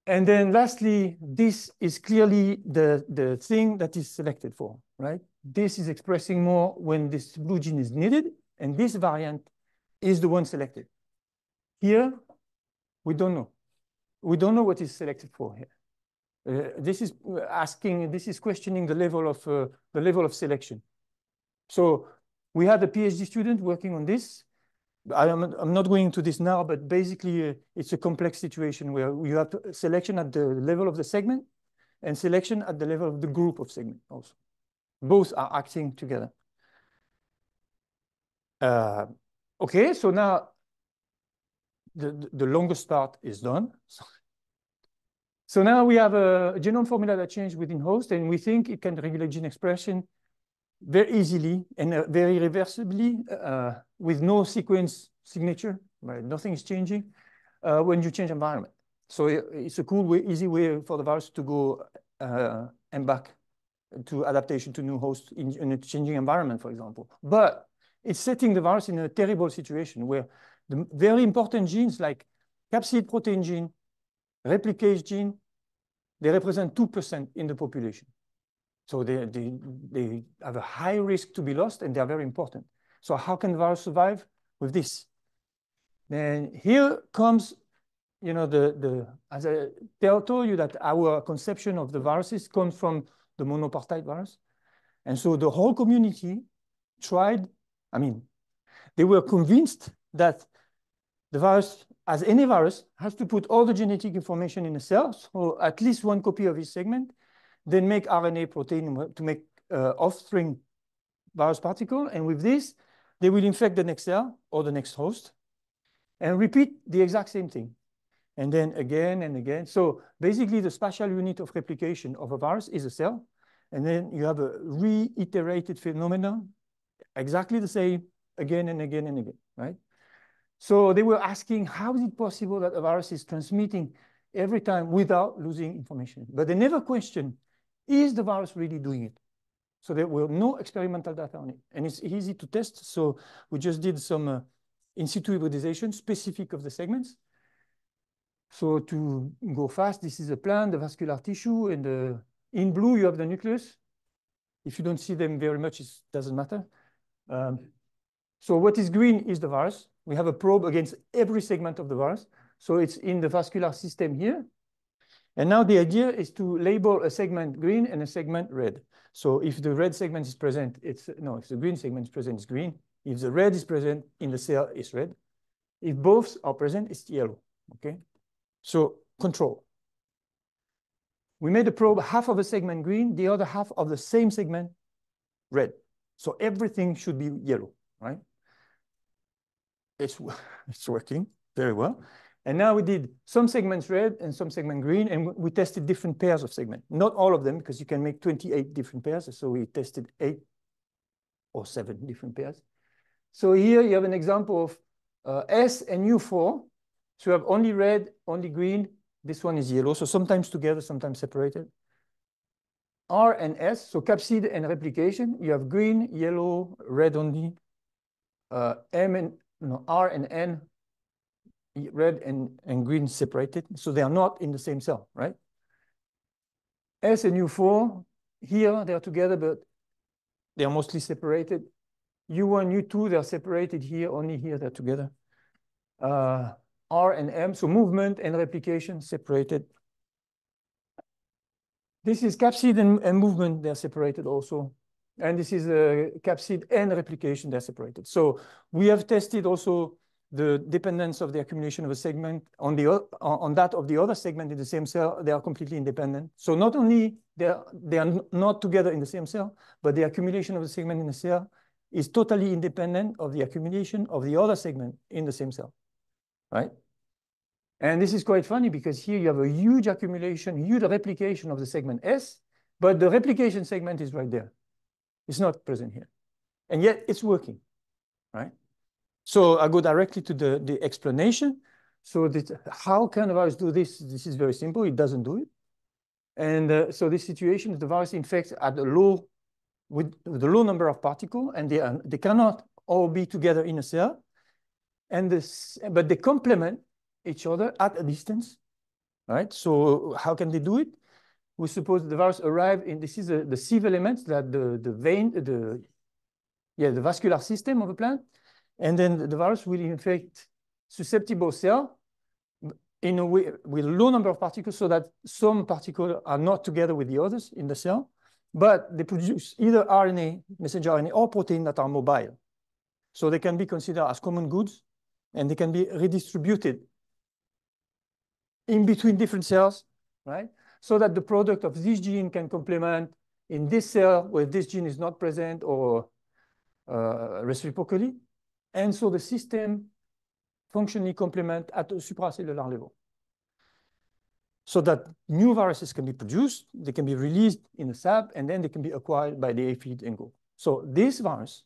Speaker 8: And then lastly, this is clearly the thing that is selected for, right? This is expressing more when this blue gene is needed, and this variant is the one selected. Here, we don't know. We don't know what is selected for here. This is questioning the level of selection. So we had a PhD student working on this. I'm not going into this now, but basically it's a complex situation where you have selection at the level of the segment and selection at the level of the group of segment also. Both are acting together. Okay, so now the longest part is done. So now we have a genome formula that changed within host, and we think it can regulate gene expression very easily and very reversibly with no sequence signature, right? Nothing is changing when you change environment. So it's a cool way, easy way for the virus to go and back to adaptation to new host in a changing environment, for example. But it's setting the virus in a terrible situation where the very important genes like capsid protein gene, replicase gene, they represent 2% in the population. So they have a high risk to be lost, and they are very important. So how can the virus survive with this? Then here comes, as I told you that our conception of the viruses comes from the monopartite virus. And so the whole community tried, they were convinced that the virus, as any virus, has to put all the genetic information in a cell, so at least one copy of each segment, then make RNA protein to make offspring virus particle. And with this, they will infect the next cell or the next host and repeat the exact same thing. And then again and again. So basically, the spatial unit of replication of a virus is a cell. And then you have a reiterated phenomenon, exactly the same again and again and again, right? So they were asking, how is it possible that a virus is transmitting every time without losing information? But they never questioned, is the virus really doing it? So there were no experimental data on it. And it's easy to test. So we just did some in situ hybridization specific of the segments. So to go fast, this is a plant, the vascular tissue, and in blue, you have the nucleus. If you don't see them very much, it doesn't matter. So what is green is the virus. We have a probe against every segment of the virus. So it's in the vascular system here. And now the idea is to label a segment green and a segment red. So if the red segment is present, if the green segment is present, it's green. If the red is present in the cell, it's red. If both are present, it's yellow, okay? So control. We made a probe, half of a segment green, the other half of the same segment red. So everything should be yellow, right? It's working very well. And now we did some segments red and some segment green, and we tested different pairs of segments. Not all of them, because you can make 28 different pairs. So we tested 8 or 7 different pairs. So here you have an example of S and U4. So you have only red, only green. This one is yellow. So sometimes together, sometimes separated. R and S, so capsid and replication. You have green, yellow, red only. R and N, red and green separated. So they are not in the same cell, right? S and U4, here they are together, but they are mostly separated. U1, U2, they're separated here, only here they're together. R and M, so movement and replication separated. This is capsid and movement, they're separated also. And this is capsid and replication, they're separated. So we have tested also the dependence of the accumulation of a segment on that of the other segment in the same cell. They are completely independent. So not only they are not together in the same cell, but the accumulation of the segment in the cell is totally independent of the accumulation of the other segment in the same cell, right? And this is quite funny because here you have a huge accumulation, huge replication of the segment S, but the replication segment is right there. It's not present here. And yet it's working, right? So I go directly to the explanation. So how can a virus do this? This is very simple. It doesn't do it. And so this situation, the virus infects at a low, with a low number of particles, and they cannot all be together in a cell. But they complement each other at a distance, right? So how can they do it? We suppose the virus arrive in, this is the sieve elements, that the vascular system of a plant. And then the virus will infect susceptible cell in a way with a low number of particles, so that some particles are not together with the others in the cell, but they produce either RNA, messenger RNA, or protein that are mobile. So they can be considered as common goods, and they can be redistributed in between different cells, right? So that the product of this gene can complement in this cell where this gene is not present, or reciprocally. And so the system functionally complement at a supracellular level. So that new viruses can be produced, they can be released in the SAB, and then they can be acquired by the aphid and go. So this virus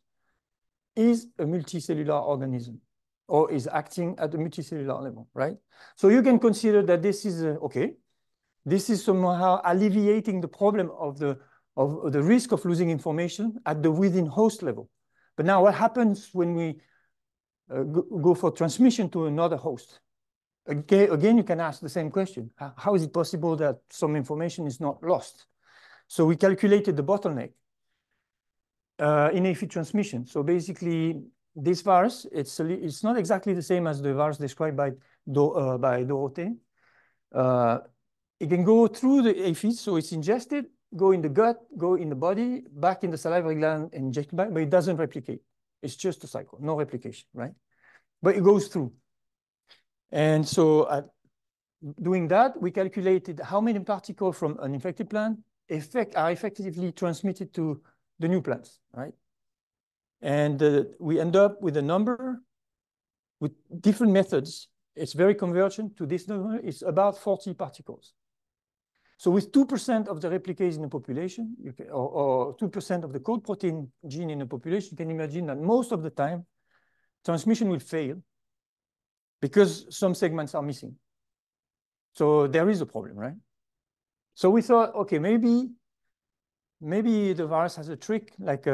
Speaker 8: is a multicellular organism, or is acting at a multicellular level, right? So you can consider that this is, okay, this is somehow alleviating the problem of the risk of losing information at the within host level. But now what happens when we go for transmission to another host? Again, you can ask the same question. How is it possible that some information is not lost? So we calculated the bottleneck in aphid transmission. So basically, this virus, it's not exactly the same as the virus described by Dorothée. It can go through the aphid, so it's ingested, go in the gut, go in the body, back in the salivary gland, and injected back, but it doesn't replicate. It's just a cycle, no replication, right? But it goes through. And so doing that, we calculated how many particles from an infected plant are effectively transmitted to the new plants, right? And we end up with a number with different methods. It's very convergent to this number. It's about 40 particles. So with 2% of the replicase in the population, or 2% of the code protein gene in the population, you can imagine that most of the time, transmission will fail because some segments are missing. So there is a problem, right? So we thought, okay, maybe the virus has a trick, like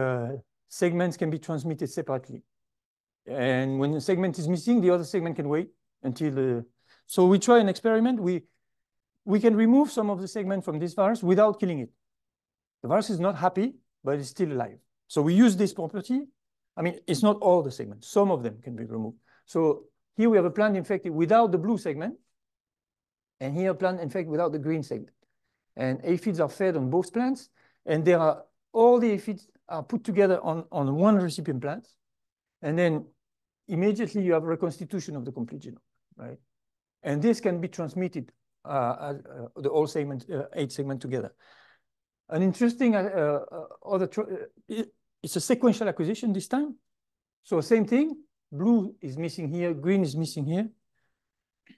Speaker 8: segments can be transmitted separately. And when the segment is missing, the other segment can wait until so we try an experiment. We can remove some of the segment from this virus without killing it. The virus is not happy, but it's still alive. So we use this property. I mean, it's not all the segments. Some of them can be removed. So here we have a plant infected without the blue segment, and here a plant infected without the green segment. And aphids are fed on both plants, and all the aphids are put together on one recipient plant, and then immediately you have reconstitution of the complete genome, right? And this can be transmitted the whole segment, 8 segments together. An interesting it's a sequential acquisition this time. So same thing, blue is missing here, green is missing here.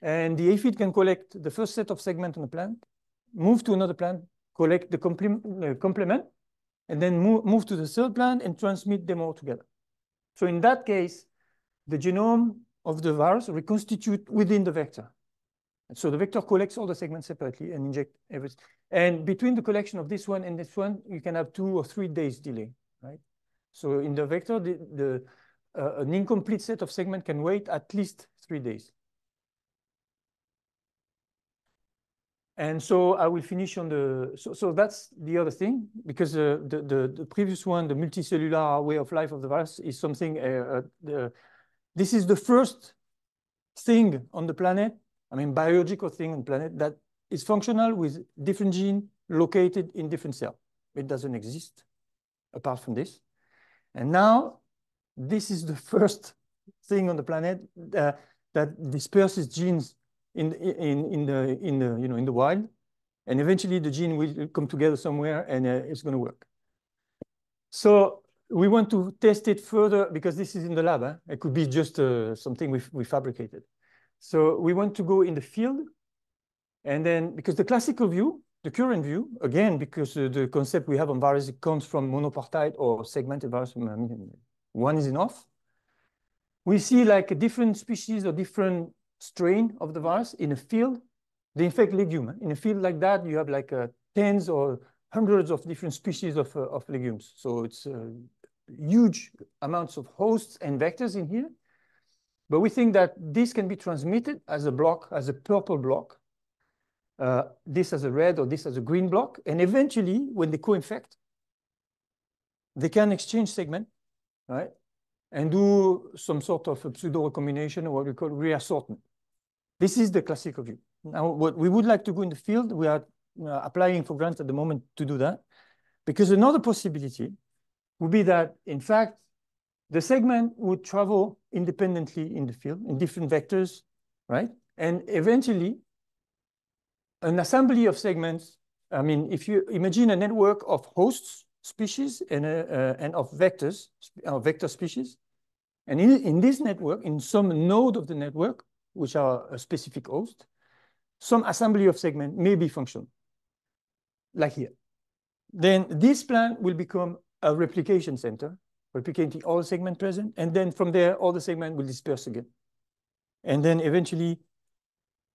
Speaker 8: And the aphid can collect the first set of segments on the plant, move to another plant, collect the complement, and then move to the third plant and transmit them all together. So in that case, the genome of the virus reconstitute within the vector. And so the vector collects all the segments separately and inject everything. And between the collection of this one and this one, you can have 2 or 3 days delay, right? So in the vector, an incomplete set of segments can wait at least 3 days. And so I will finish on the, so that's the other thing, because the previous one, the multicellular way of life of the virus, is something, this is the first thing on the planet, I mean, biological thing on the planet that is functional with different genes located in different cells. It doesn't exist apart from this. And now, this is the first thing on the planet that disperses genes in the wild, and eventually the gene will come together somewhere and it's going to work. So we want to test it further because this is in the lab. Huh? It could be just something we fabricated. So we want to go in the field, and then because the classical view, the current view, again, because the concept we have on virus comes from monopartite or segmented virus, one is enough. We see like a different species or different strain of the virus in a field. They infect legume. In a field like that, you have like tens or hundreds of different species of legumes. So it's huge amounts of hosts and vectors in here. But we think that this can be transmitted as a block, as a purple block, this as a red or this as a green block. And eventually, when they co-infect, they can exchange segment, right? And do some sort of a pseudo recombination or what we call reassortment. This is the classical view. Now, what we would like to go in the field, we are applying for grants at the moment to do that, because another possibility would be that, in fact, the segment would travel independently in the field in different vectors, right? And eventually, an assembly of segments, I mean, if you imagine a network of hosts, species, and of vectors, vector species, and in this network, in some node of the network, which are a specific host, some assembly of segment may be functional, like here. Then this plant will become a replication center, replicating all segments present, and then from there, all the segments will disperse again. And then eventually,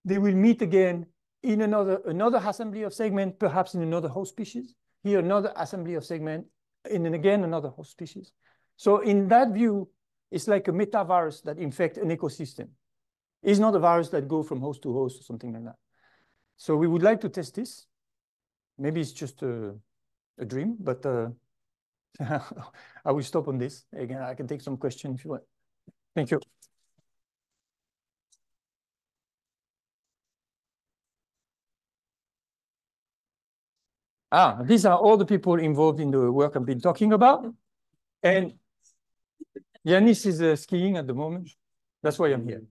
Speaker 8: they will meet again in another assembly of segment, perhaps in another host species. Here, another assembly of segment, and then again, another host species. So in that view, it's like a metavirus that infects an ecosystem. It's not a virus that goes from host to host or something like that. So we would like to test this. Maybe it's just a dream, but I will stop on this. Again, I can take some questions if you want. Thank you. These are all the people involved in the work I've been talking about. And Yanis is skiing at the moment. That's why I'm here.